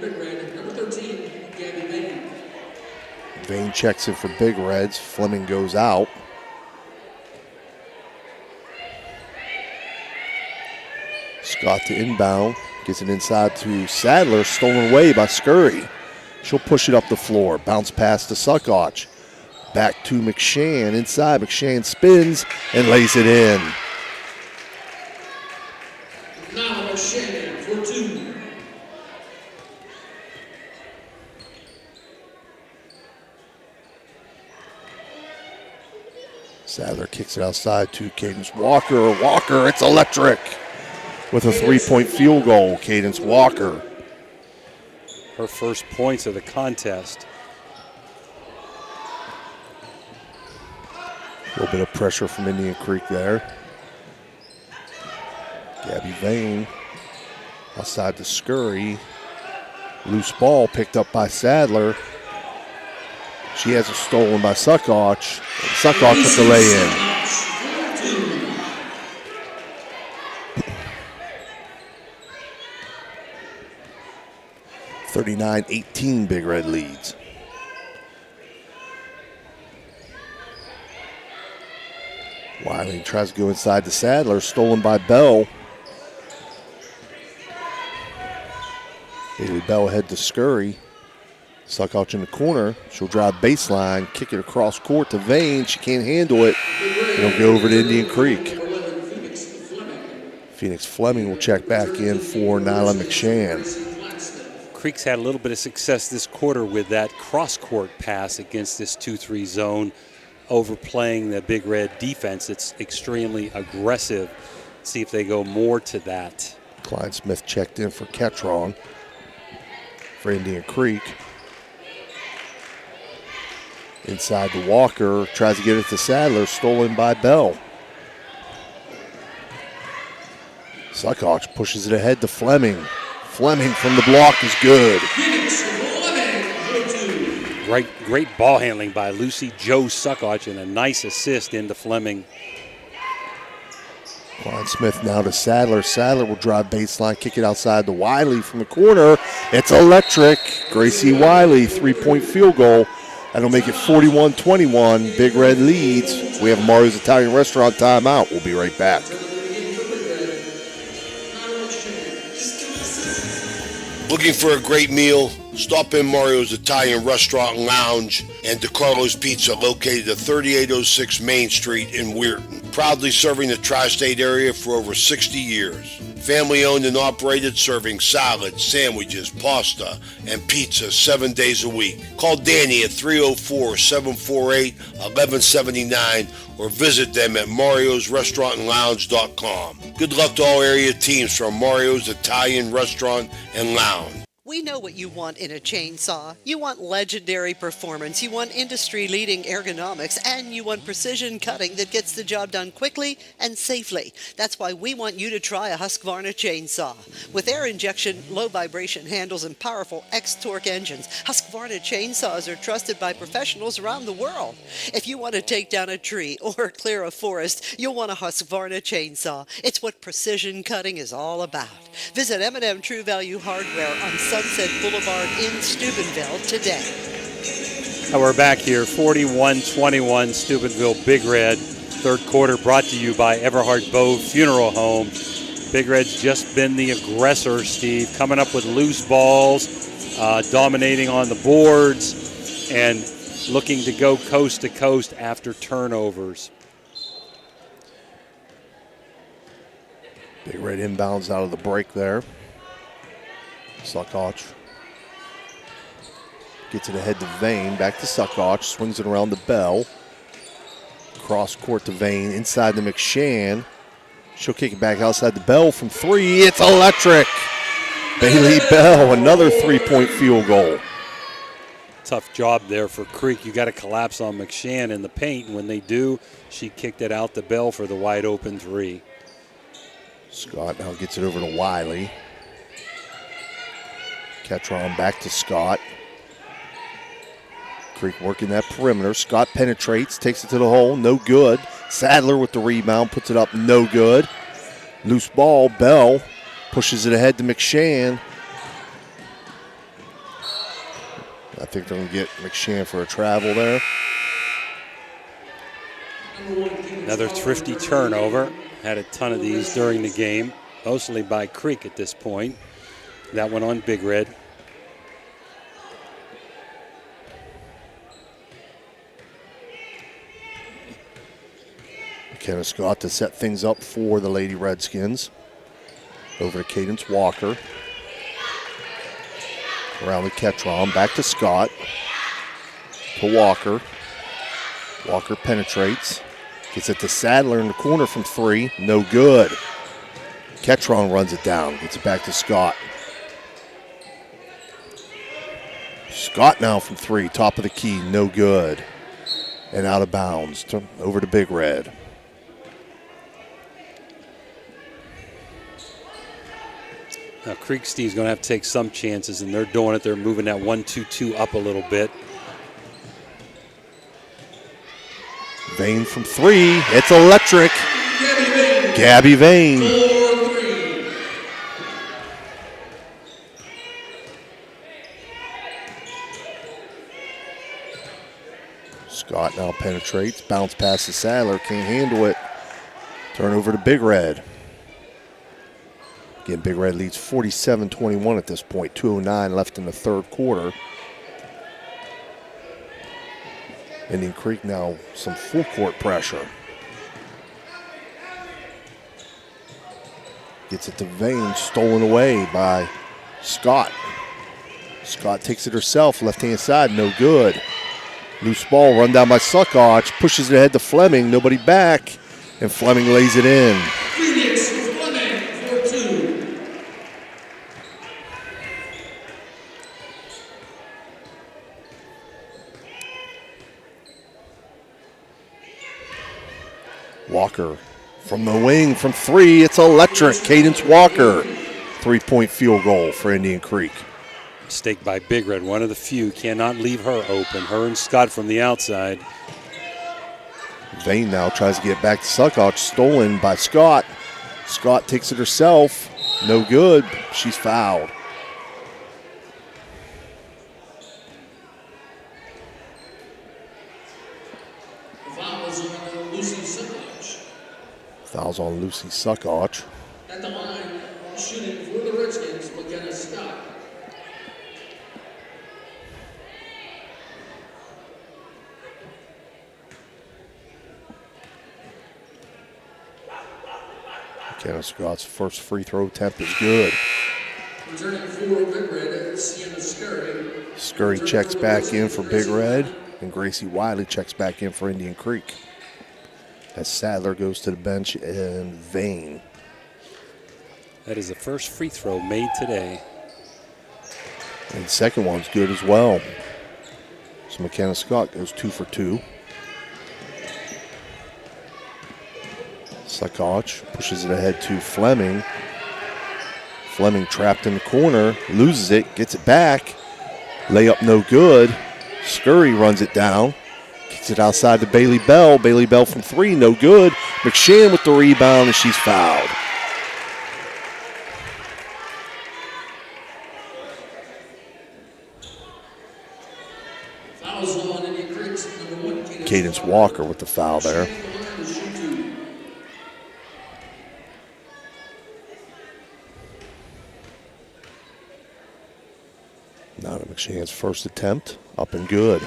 Vane checks in for Big Reds. Fleming goes out. Scott to inbound. Gets it inside to Sadler. Stolen away by Scurry. She'll push it up the floor. Bounce pass to Suckoch. Back to McShann. Inside. McShann spins and lays it in. Now McShann for 2. Sadler kicks it outside to Cadence Walker. Walker, it's electric. With a 3-point field goal, Cadence Walker. Her first points of the contest. A little bit of pressure from Indian Creek there. Gabby Vane outside to Scurry. Loose ball picked up by Sadler. She has it stolen by Suckoch. Suckoch with the lay-in. 39-18 Big Red leads. Wiley tries to go inside to Sadler, stolen by Bell. Bailey Bell ahead to Scurry. Suckoch in the corner. She'll drive baseline, kick it across court to Vane. She can't handle it. It'll go over to Indian Creek. Phoenix Fleming will check back in for Nyla McShann. Creek's had a little bit of success this quarter with that cross-court pass against this 2-3 zone, overplaying the Big Red defense. It's extremely aggressive. See if they go more to that. Clyde Smith checked in for Ketron for Indian Creek. Inside to Walker, tries to get it to Sadler, stolen by Bell. Suckoch pushes it ahead to Fleming. Fleming from the block is good. Great ball handling by Lucy Joe Suckoch and a nice assist into Fleming. Clyde Smith now to Sadler. Sadler will drive baseline, kick it outside to Wiley from the corner. It's electric. Gracie Wiley, 3-point field goal. That'll make it 41-21. Big Red leads. We have Mario's Italian Restaurant timeout. We'll be right back. Looking for a great meal? Stop in Mario's Italian Restaurant and Lounge and DeCarlo's Pizza, located at 3806 Main Street in Weirton. Proudly serving the tri-state area for over 60 years. Family owned and operated, serving salads, sandwiches, pasta, and pizza 7 days a week. Call Danny at 304-748-1179 or visit them at mariosrestaurantandlounge.com. Good luck to all area teams from Mario's Italian Restaurant and Lounge. We know what you want in a chainsaw. You want legendary performance, you want industry-leading ergonomics, and you want precision cutting that gets the job done quickly and safely. That's why we want you to try a Husqvarna chainsaw. With air injection, low vibration handles, and powerful X-Torque engines, Husqvarna chainsaws are trusted by professionals around the world. If you want to take down a tree or clear a forest, you'll want a Husqvarna chainsaw. It's what precision cutting is all about. Visit M&M True Value Hardware on Sunset Boulevard in Steubenville today. Now we're back here, 41-21 Steubenville Big Red. Third quarter brought to you by Everhard Bove Funeral Home. Big Red's just been the aggressor, Steve, coming up with loose balls, dominating on the boards, and looking to go coast to coast after turnovers. Big Red inbounds out of the break there. Suckoch gets it ahead to Vane. Back to Suckoch. Swings it around the Bell. Cross court to Vane. Inside to McShann. She'll kick it back outside the Bell from 3. It's electric. Bailey Bell, another 3-point field goal. Tough job there for Creek. You got to collapse on McShann in the paint. And when they do, she kicked it out to Bell for the wide open 3. Scott now gets it over to Wiley. Ketron back to Scott. Creek working that perimeter. Scott penetrates, takes it to the hole, no good. Sadler with the rebound, puts it up, no good. Loose ball, Bell pushes it ahead to McShann. I think they're going to get McShann for a travel there. Another thrifty turnover. Had a ton of these during the game, mostly by Creek at this point. That one on Big Red. McKenna Scott to set things up for the Lady Redskins. Over to Cadence Walker. Around the Ketron, back to Scott. To Walker. Walker penetrates. Gets it to Sadler in the corner from 3. No good. Ketron runs it down. Gets it back to Scott. Scott now from 3. Top of the key. No good. And out of bounds. Over to Big Red. Now, Creek Steve's going to have to take some chances, and they're doing it. They're moving that 1-2-2 up a little bit. Vane from 3. It's electric. Gabby Vane. Scott now penetrates. Bounce past the Sadler. Can't handle it. Turn over to Big Red. Again, Big Red leads 47-21 at this point. 2:09 left in the third quarter. Indian Creek now some full court pressure. Gets it to Vane, stolen away by Scott. Scott takes it herself, left-hand side, no good. Loose ball run down by Suckoch, pushes it ahead to Fleming, nobody back, and Fleming lays it in. Phoenix Fleming for 2. Walker from the wing from 3. It's electric. Cadence Walker. 3-point field goal for Indian Creek. Mistake by Big Red, one of the few. Cannot leave her open. Her and Scott from the outside. Vane now tries to get back to Suckoch. Stolen by Scott. Scott takes it herself. No good. She's fouled. Fouls on Lucy Suckoch. At the line, shooting for the Redskins, McKenna Scott. McKenna Scott's first free throw attempt is good. Returning for Big Red, Sienna Scurry. Scurry checks back in for Big Red, and Gracie Wiley checks back in for Indian Creek. As Sadler goes to the bench and Vane. That is the first free throw made today. And the second one's good as well. So McKenna Scott goes 2 for 2. Suckoch pushes it ahead to Fleming. Fleming trapped in the corner, loses it, gets it back. Layup no good. Scurry runs it down. Kicks it outside to Bailey Bell. Bailey Bell from 3, no good. McShann with the rebound, and she's fouled. Fouls on Indian Creek's number 1. Cadence Walker with the foul there. Now to McShann's first attempt, up and good.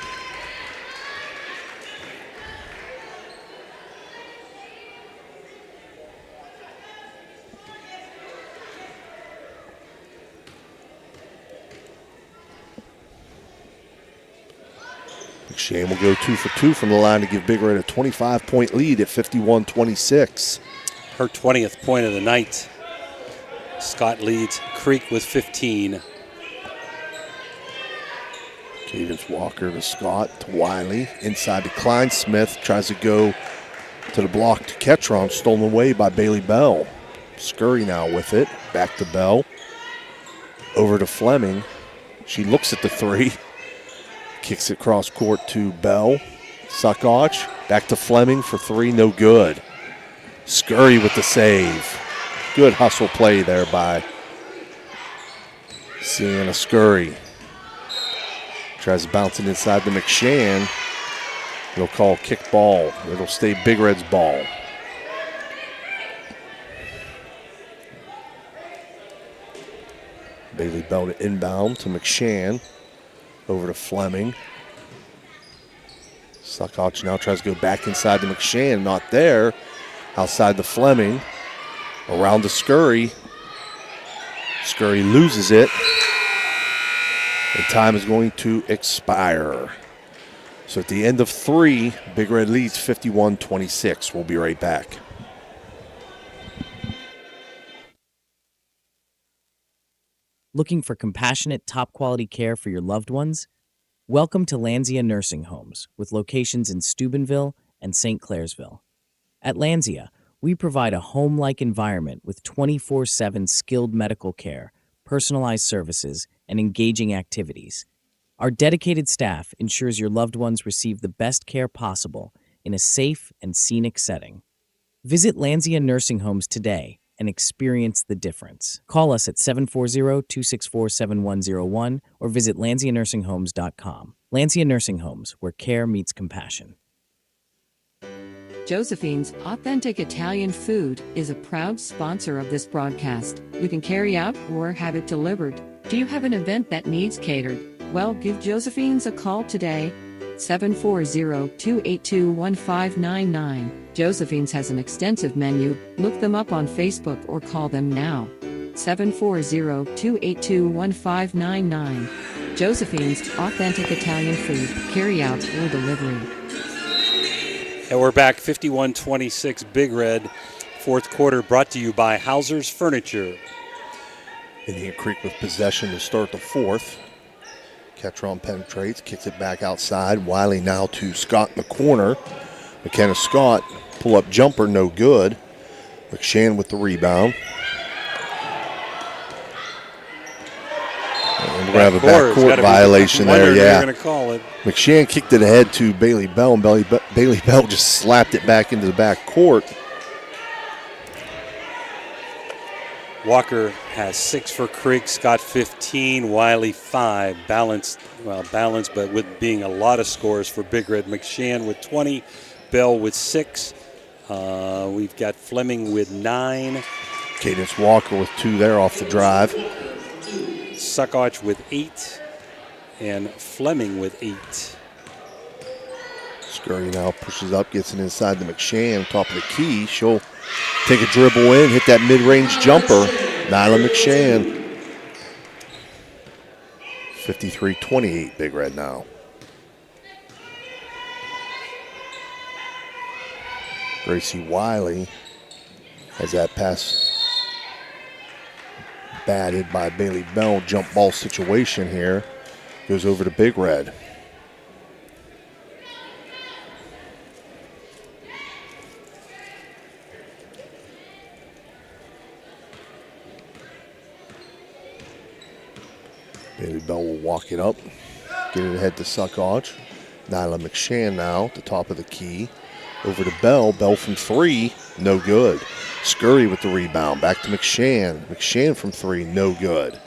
McShann will go 2 for 2 from the line to give Big Red a 25-point lead at 51-26. Her 20th point of the night. Scott leads Creek with 15. Cadence Walker to Scott to Wiley. Inside to Kleinsmith. Tries to go to the block to Ketron. Stolen away by Bailey Bell. Scurry now with it. Back to Bell. Over to Fleming. She looks at the three. Kicks it cross court to Bell. Suckoch. Back to Fleming for three. No good. Scurry with the save. Good hustle play there by Sienna Scurry. Tries to bounce it inside to McShann. They'll call kick ball. It'll stay Big Red's ball. Bailey Bell to inbound to McShann. Over to Fleming. Suckoch now tries to go back inside to McShann. Not there. Outside to Fleming. Around to Scurry. Scurry loses it. And time is going to expire. So at the end of three, Big Red leads 51-26. We'll be right back. Looking for compassionate, top-quality care for your loved ones? Welcome to Lanzia Nursing Homes, with locations in Steubenville and St. Clairsville. At Lanzia, we provide a home-like environment with 24/7 skilled medical care, personalized services, and engaging activities. Our dedicated staff ensures your loved ones receive the best care possible in a safe and scenic setting. Visit Lanzia Nursing Homes today and experience the difference. Call us at 740-264-7101 or visit LanziaNursingHomes.com. Lanzia Nursing Homes, where care meets compassion. Josephine's Authentic Italian Food is a proud sponsor of this broadcast. You can carry out or have it delivered. Do you have an event that needs catered? Well, give Josephine's a call today. 740-282-1599. Josephine's has an extensive menu. Look them up on Facebook or call them now. 740-282-1599. Josephine's Authentic Italian Food, carry out or delivery. And we're back, 51-26 Big Red. Fourth quarter brought to you by Hauser's Furniture. Indian Creek with possession to start the fourth. Ketron penetrates, kicks it back outside. Wiley now to Scott in the corner. McKenna Scott, pull-up jumper, no good. McShann with the rebound. And we're going to have a backcourt violation there, yeah. Gonna call it. McShann kicked it ahead to Bailey Bell, and Bailey Bell just slapped it back into the backcourt. Walker has 6 for Creek, Scott 15, Wiley 5. Balanced, but with being a lot of scores for Big Red. McShann with 20, Bell with 6. We've got Fleming with 9. Cadence Walker with 2 there off the drive. Suckoch with 8, and Fleming with 8. Scurry now pushes up, gets it inside to McShann, top of the key. She'll take a dribble in, hit that mid-range jumper. Nyla McShann. 53-28 Big Red now. Gracie Wiley has that pass batted by Bailey Bell. Jump ball situation here. Goes over to Big Red. Bailey Bell will walk it up. Get it ahead to Suckoch. Nyla McShann now at the top of the key. Over to Bell. Bell from 3. No good. Scurry with the rebound. Back to McShann. McShann from 3. No good.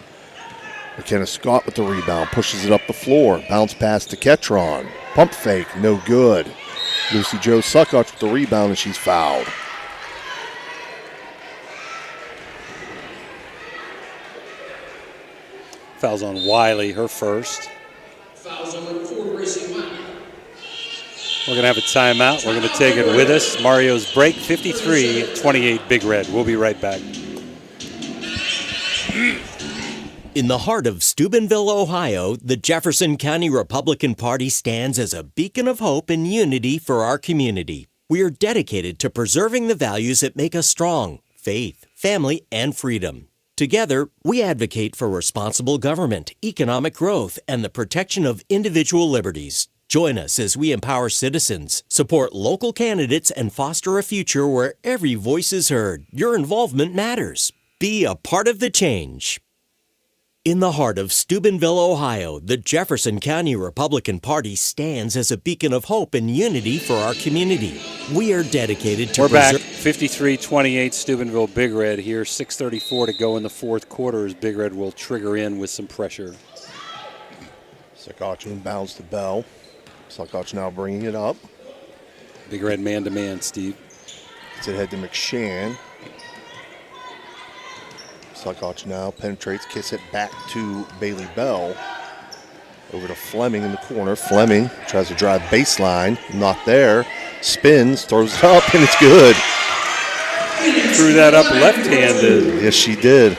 McKenna Scott with the rebound. Pushes it up the floor. Bounce pass to Ketron. Pump fake. No good. Lucy Jo Suckoch with the rebound, and she's fouled. Fouls on Wiley, her first. Fouls on number 4, Gracie Wiley. We're going to have a timeout. We're going to take it with us. Mario's break, 53-28 Big Red. We'll be right back. In the heart of Steubenville, Ohio, the Jefferson County Republican Party stands as a beacon of hope and unity for our community. We are dedicated to preserving the values that make us strong: faith, family, and freedom. Together, we advocate for responsible government, economic growth, and the protection of individual liberties. Join us as we empower citizens, support local candidates, and foster a future where every voice is heard. Your involvement matters. Be a part of the change. In the heart of Steubenville, Ohio, the Jefferson County Republican Party stands as a beacon of hope and unity for our community. We are dedicated to We're back. 53-28 Steubenville Big Red here. 6:34 to go in the fourth quarter as Big Red will trigger in with some pressure. Suckoch inbounds to Bell. Suckoch now bringing it up. Big Red man-to-man, Steve. Gets it ahead to McShann. Suckoch now penetrates, kicks it back to Bailey Bell. Over to Fleming in the corner. Fleming tries to drive baseline. Not there. Spins, throws it up, and it's good. Threw that up left-handed. Yes, she did.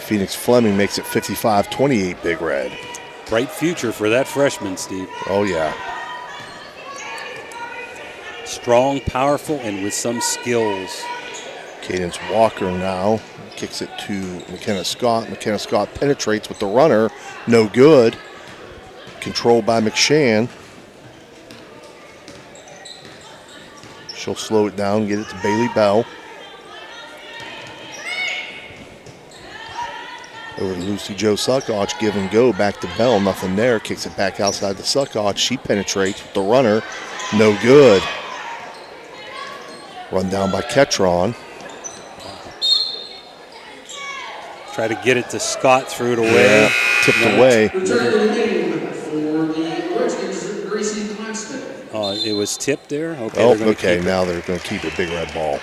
Phoenix Fleming makes it 55-28 Big Red. Bright future for that freshman, Steve. Oh, yeah. Strong, powerful, and with some skills. Cadence Walker now kicks it to McKenna Scott. McKenna Scott penetrates with the runner. No good. Controlled by McShann. She'll slow it down, get it to Bailey Bell. Over to Lucy Joe Suckoch, give and go, back to Bell, nothing there. Kicks it back outside to Suckoch. She penetrates with the runner. No good. Run down by Ketron. Try to get it to Scott, threw it away. Yeah, tipped away. Return to the game for the Redskins, Gracie Kleinsmith. Oh, it was tipped there? Okay, Oh, they're okay, keep it. now they're going to keep a Big Red ball.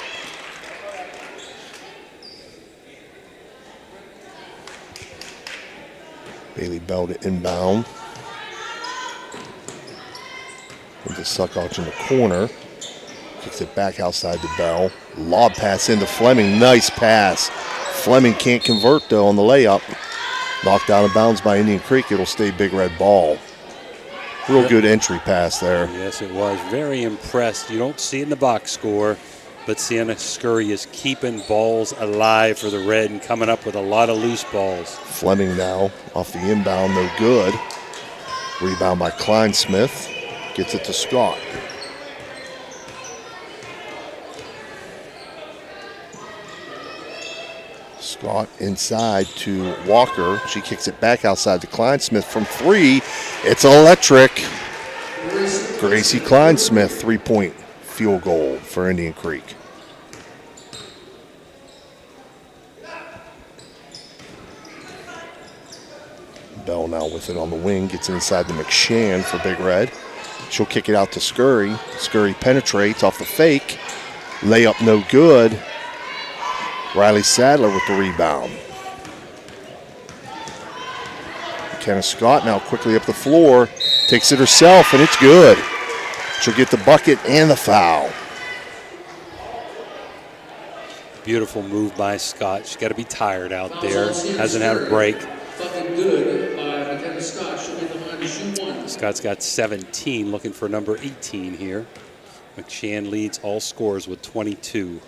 Bailey Bell to inbound. Into Suckoch in the corner. Kicks it back outside to Bell. Lob pass into Fleming. Nice pass. Fleming can't convert, though, on the layup. Knocked out of bounds by Indian Creek. It'll stay Big Red ball. Real good entry pass there. Yes, it was. Very impressed. You don't see it in the box score, but Sienna Scurry is keeping balls alive for the Red and coming up with a lot of loose balls. Fleming now off the inbound, no good. Rebound by Kleinsmith. Gets it to Scott. Scott inside to Walker. She kicks it back outside to Kleinsmith from three. It's electric. Gracie Kleinsmith, three-point field goal for Indian Creek. Bell now with it on the wing. Gets it inside to McShann for Big Red. She'll kick it out to Scurry. Scurry penetrates off the fake. Layup no good. Riley Sadler with the rebound. McKenna Scott now quickly up the floor. Takes it herself, and it's good. She'll get the bucket and the foul. Beautiful move by Scott. She's got to be tired out there. Hasn't had a break. Fucking good by McKenna Scott. She'll get the line to shoot one. Scott's got 17, looking for number 18 here. McShann leads all scores with 22.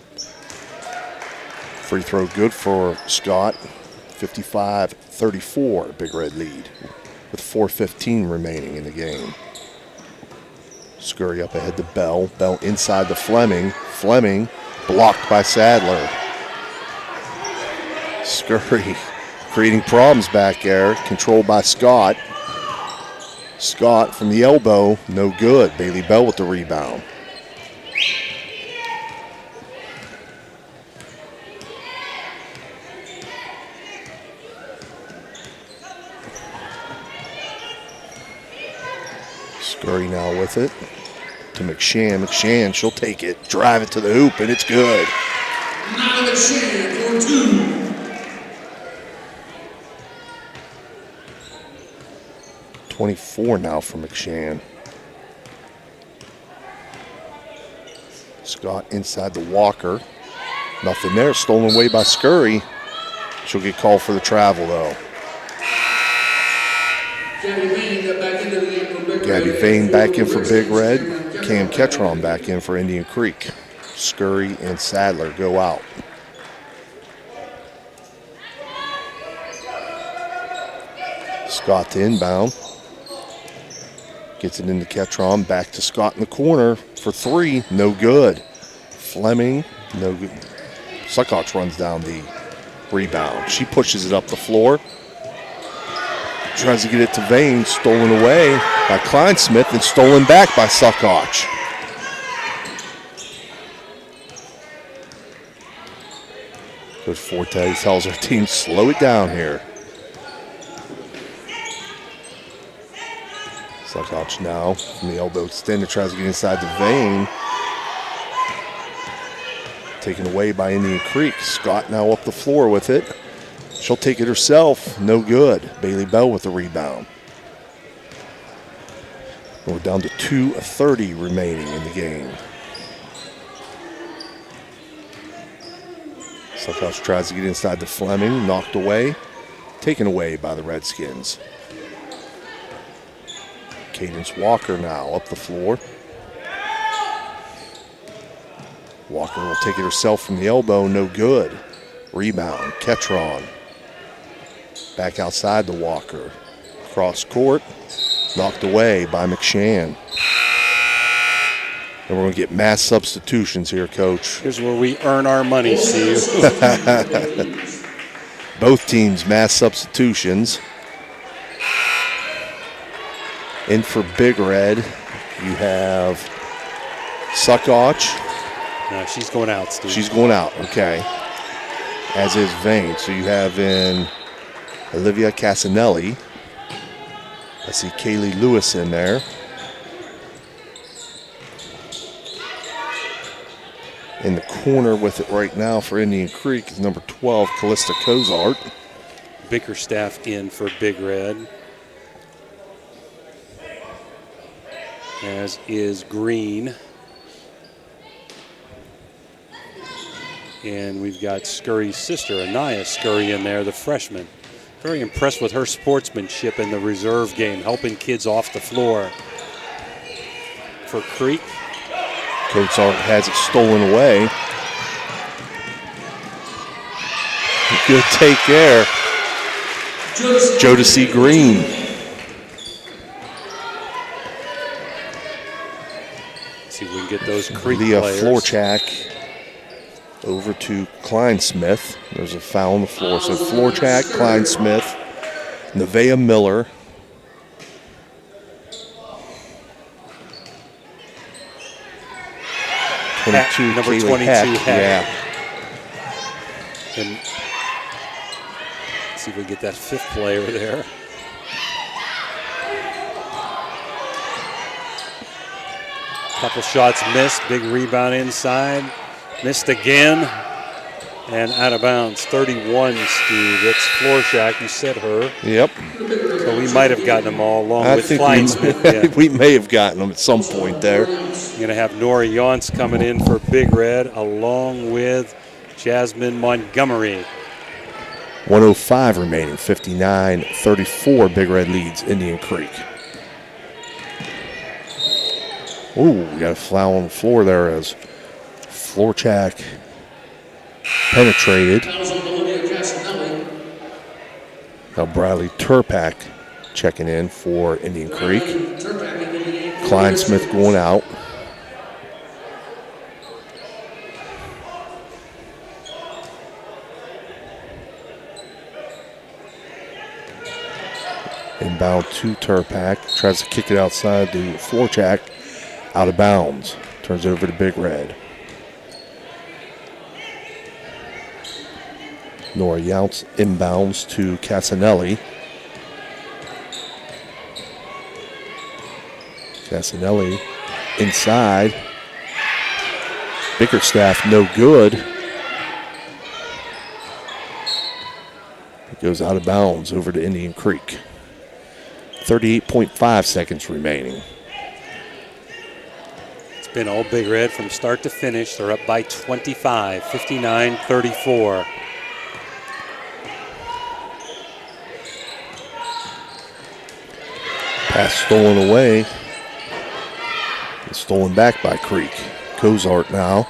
Free throw good for Scott. 55-34, Big Red lead with 4:15 remaining in the game. Scurry up ahead to Bell. Bell inside to Fleming. Fleming blocked by Sadler. Scurry creating problems back there. Controlled by Scott. Scott from the elbow, no good. Bailey Bell with the rebound. Scurry now with it to McShann. McShann, she'll take it, drive it to the hoop, and it's good. Now McShann for two. .24 now for McShann. Scott inside the Walker. Nothing there, stolen away by Scurry. She'll get called for the travel, though. Gabby Vane got back into the game for Big Red. Gabby Vane back in for Big Red. Cam Ketron back in for Indian Creek. Scurry and Sadler go out. Scott to inbound. Gets it into Ketron. Back to Scott in the corner for three. No good. Fleming, no good. Suckoch runs down the Rebound. She pushes it up the floor. Tries to get it to Vane. Stolen away by Kleinsmith and stolen back by Suckoch. Coach Forte tells her team, slow it down here. Suckoch now from the elbow extender tries to get inside the Vane. Taken away by Indian Creek. Scott now up the floor with it. She'll take it herself. No good. Bailey Bell with the rebound. We're down to 2:30 remaining in the game. Suckoch tries to get inside the Fleming. Knocked away. Taken away by the Redskins. Cadence Walker now up the floor. Walker will take it herself from the elbow. No good. Rebound. Ketron. Back outside to Walker. Cross court. Knocked away by McShann. And we're going to get mass substitutions here, Coach. Here's where we earn our money, Steve. Both teams mass substitutions. In for Big Red, you have Suckoch. No, she's going out, Steve. She's going out, okay. As is Vane. So you have in Olivia Casanelli. I see Kaylee Lewis in there. In the corner with it right now for Indian Creek is number 12, Callista Cozart. Bickerstaff in for Big Red. As is Green. And we've got Scurry's sister, Anaya Scurry, in there, the freshman. Very impressed with her sportsmanship in the reserve game, helping kids off the floor. For Creek. Cozart has it stolen away. Good take there. Jodeci Green. See if we can get those Creek Leah players. Florchak over to Kleinsmith. There's a foul on the floor. So Florchak, Kleinsmith, Nevaeh Miller. Number 22, Heck. Yeah. And see if we can get that fifth player there. Couple shots missed. Big rebound inside. Missed again. And out of bounds. 31, Steve. It's Florchak. You said her. Yep. So we might have gotten them all along with think Kleinsmith. Yeah. we may have gotten them at some point there. You're going to have Nora Yonce coming in for Big Red along with Jasmine Montgomery. 105 remaining, 59-34. Big Red leads Indian Creek. Ooh, we got a foul on the floor there as Florchak penetrated. Now Bradley Turpak checking in for Indian Creek. Kleinsmith going out. Inbound to Turpak. Tries to kick it outside to Florchak. Out of bounds. Turns it over to Big Red. Nora Younce inbounds to Casanelli. Casanelli inside. Bickerstaff no good. It goes out of bounds over to Indian Creek. 38.5 seconds remaining. It's been all Big Red from start to finish. They're up by 25, 59-34. Pass stolen away. It's stolen back by Creek. Cozart now.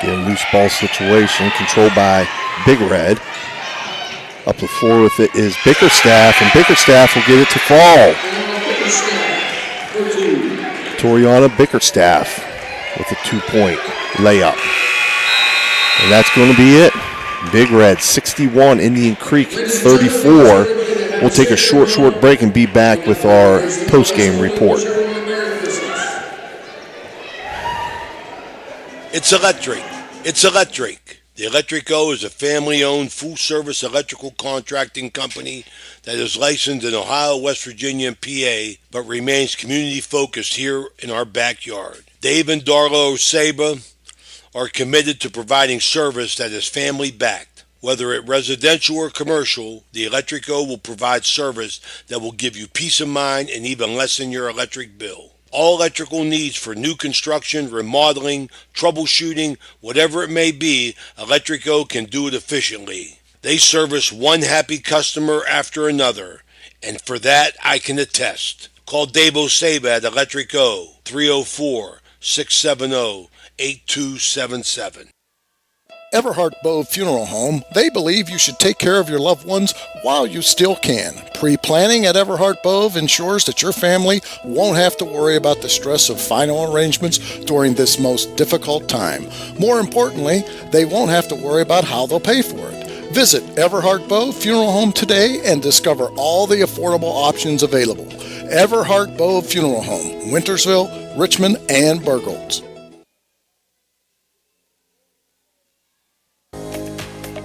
Again, loose ball situation controlled by Big Red. Up the floor with it is Bickerstaff, and Bickerstaff will get it to fall. Toriana Bickerstaff with a 2-point layup. And that's going to be it. Big Red 61, Indian Creek 34. We'll take a short break and be back with our post-game report. It's electric. It's electric. The Electrico is a family-owned, full-service electrical contracting company that is licensed in Ohio, West Virginia, and PA, but remains community-focused here in our backyard. Dave and Darla Oseba are committed to providing service that is family-backed. Whether it residential or commercial, the Electrico will provide service that will give you peace of mind and even lessen your electric bill. All electrical needs for new construction, remodeling, troubleshooting, whatever it may be, Electrico can do it efficiently. They service one happy customer after another, and for that I can attest. Call Dave Oseba at Electrico, 304-670-8277. Everhart Bove Funeral Home, they believe you should take care of your loved ones while you still can. Pre-planning at Everhart Bove ensures that your family won't have to worry about the stress of final arrangements during this most difficult time. More importantly, they won't have to worry about how they'll pay for it. Visit Everhart Bove Funeral Home today and discover all the affordable options available. Everhart Bove Funeral Home, Wintersville, Richmond, and Burgolds.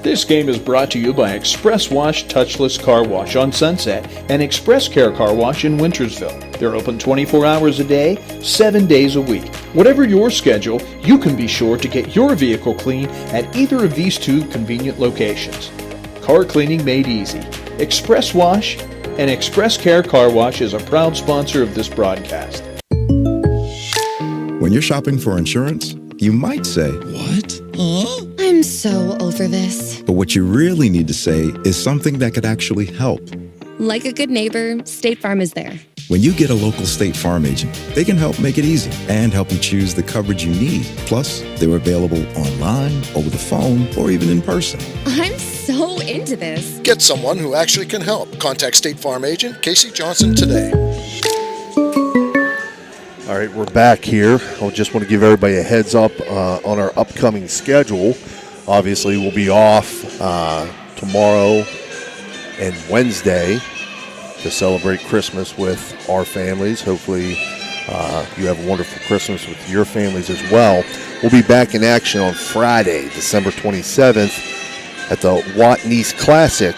This game is brought to you by Express Wash Touchless Car Wash on Sunset and Express Care Car Wash in Wintersville. They're open 24 hours a day, 7 days a week. Whatever your schedule, you can be sure to get your vehicle clean at either of these two convenient locations. Car cleaning made easy. Express Wash and Express Care Car Wash is a proud sponsor of this broadcast. When you're shopping for insurance, you might say, "What? Huh?" I'm so over this. But what you really need to say is something that could actually help. Like a good neighbor, State Farm is there. When you get a local State Farm agent, they can help make it easy and help you choose the coverage you need. Plus, they're available online, over the phone, or even in person. I'm so into this. Get someone who actually can help. Contact State Farm agent Casey Johnson today. All right, we're back here. I just want to give everybody a heads up on our upcoming schedule. Obviously, we'll be off tomorrow and Wednesday to celebrate Christmas with our families. Hopefully, you have a wonderful Christmas with your families as well. We'll be back in action on Friday, December 27th at the Watney's Classic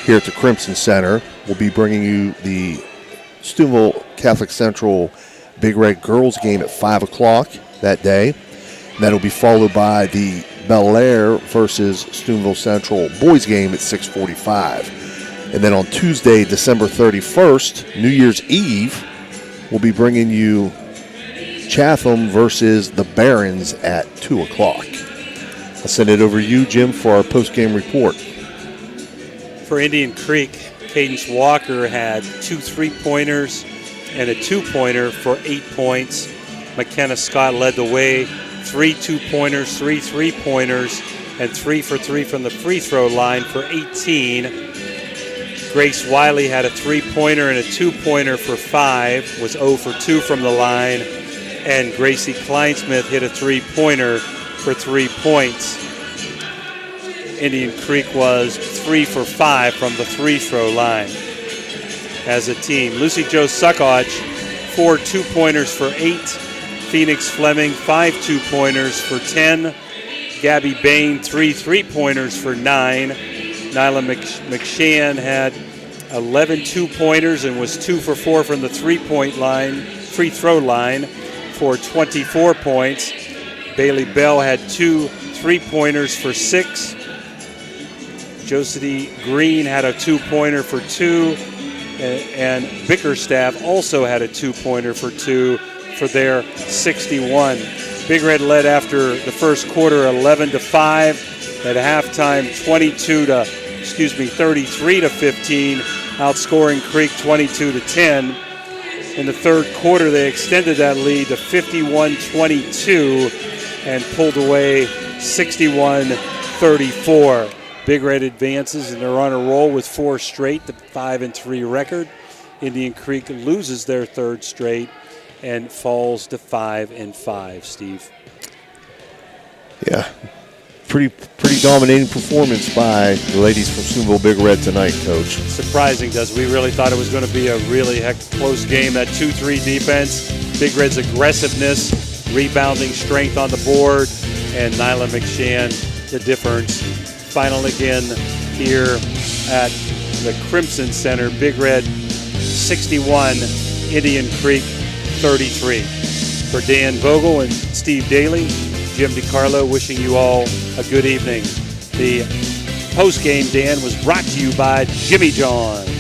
here at the Crimson Center. We'll be bringing you the Steubenville Catholic Central Big Red girls game at 5 o'clock that day. That'll be followed by the Bel Air versus Steubenville Central boys game at 6:45. And then on Tuesday, December 31st, New Year's Eve, we'll be bringing you Chatham versus the Barons at 2 o'clock. I'll send it over to you, Jim, for our post-game report. For Indian Creek, Cadence Walker had 2 3-pointers and a 2-pointer for 8 points. McKenna Scott led the way, 3 2-pointers, 3 3-pointers, and 3 for 3 from the free throw line for 18. Grace Wiley had a 3-pointer and a 2-pointer for 5, was 0 for 2 from the line, and Gracie Kleinsmith hit a 3-pointer for 3 points. Indian Creek was 3 for 5 from the free throw line as a team. Lucy Jo Suckoch, 4 2-pointers for 8. Phoenix Fleming, 5 2-pointers for 10. Gabby Bain, 3 3-pointers for 9. Nyla McShann had 11 2-pointers and was 2 for 4 from the free throw line for 24 points. Bailey Bell had 2 3-pointers for 6. Josie Green had a 2-pointer for 2. And Bickerstaff also had a 2-pointer for 2 for their 61. Big Red led after the first quarter 11-5. At halftime 33-15, outscoring Creek 22-10. In the third quarter, they extended that lead to 51-22 and pulled away 61-34. Big Red advances, and they're on a roll with 4 straight, the 5-3 record. Indian Creek loses their third straight and falls to 5-5, Steve. Yeah. Pretty dominating performance by the ladies from Steubenville Big Red tonight, Coach. Surprising, does we really thought it was going to be a really close game. That 2-3 defense, Big Red's aggressiveness, rebounding strength on the board, and Nyla McShann, the difference. Final again here at the Crimson Center. Big Red 61, Indian Creek 33. For Dan Vogel and Steve Daly, Jim DiCarlo wishing you all a good evening. The postgame, Dan, was brought to you by Jimmy John's.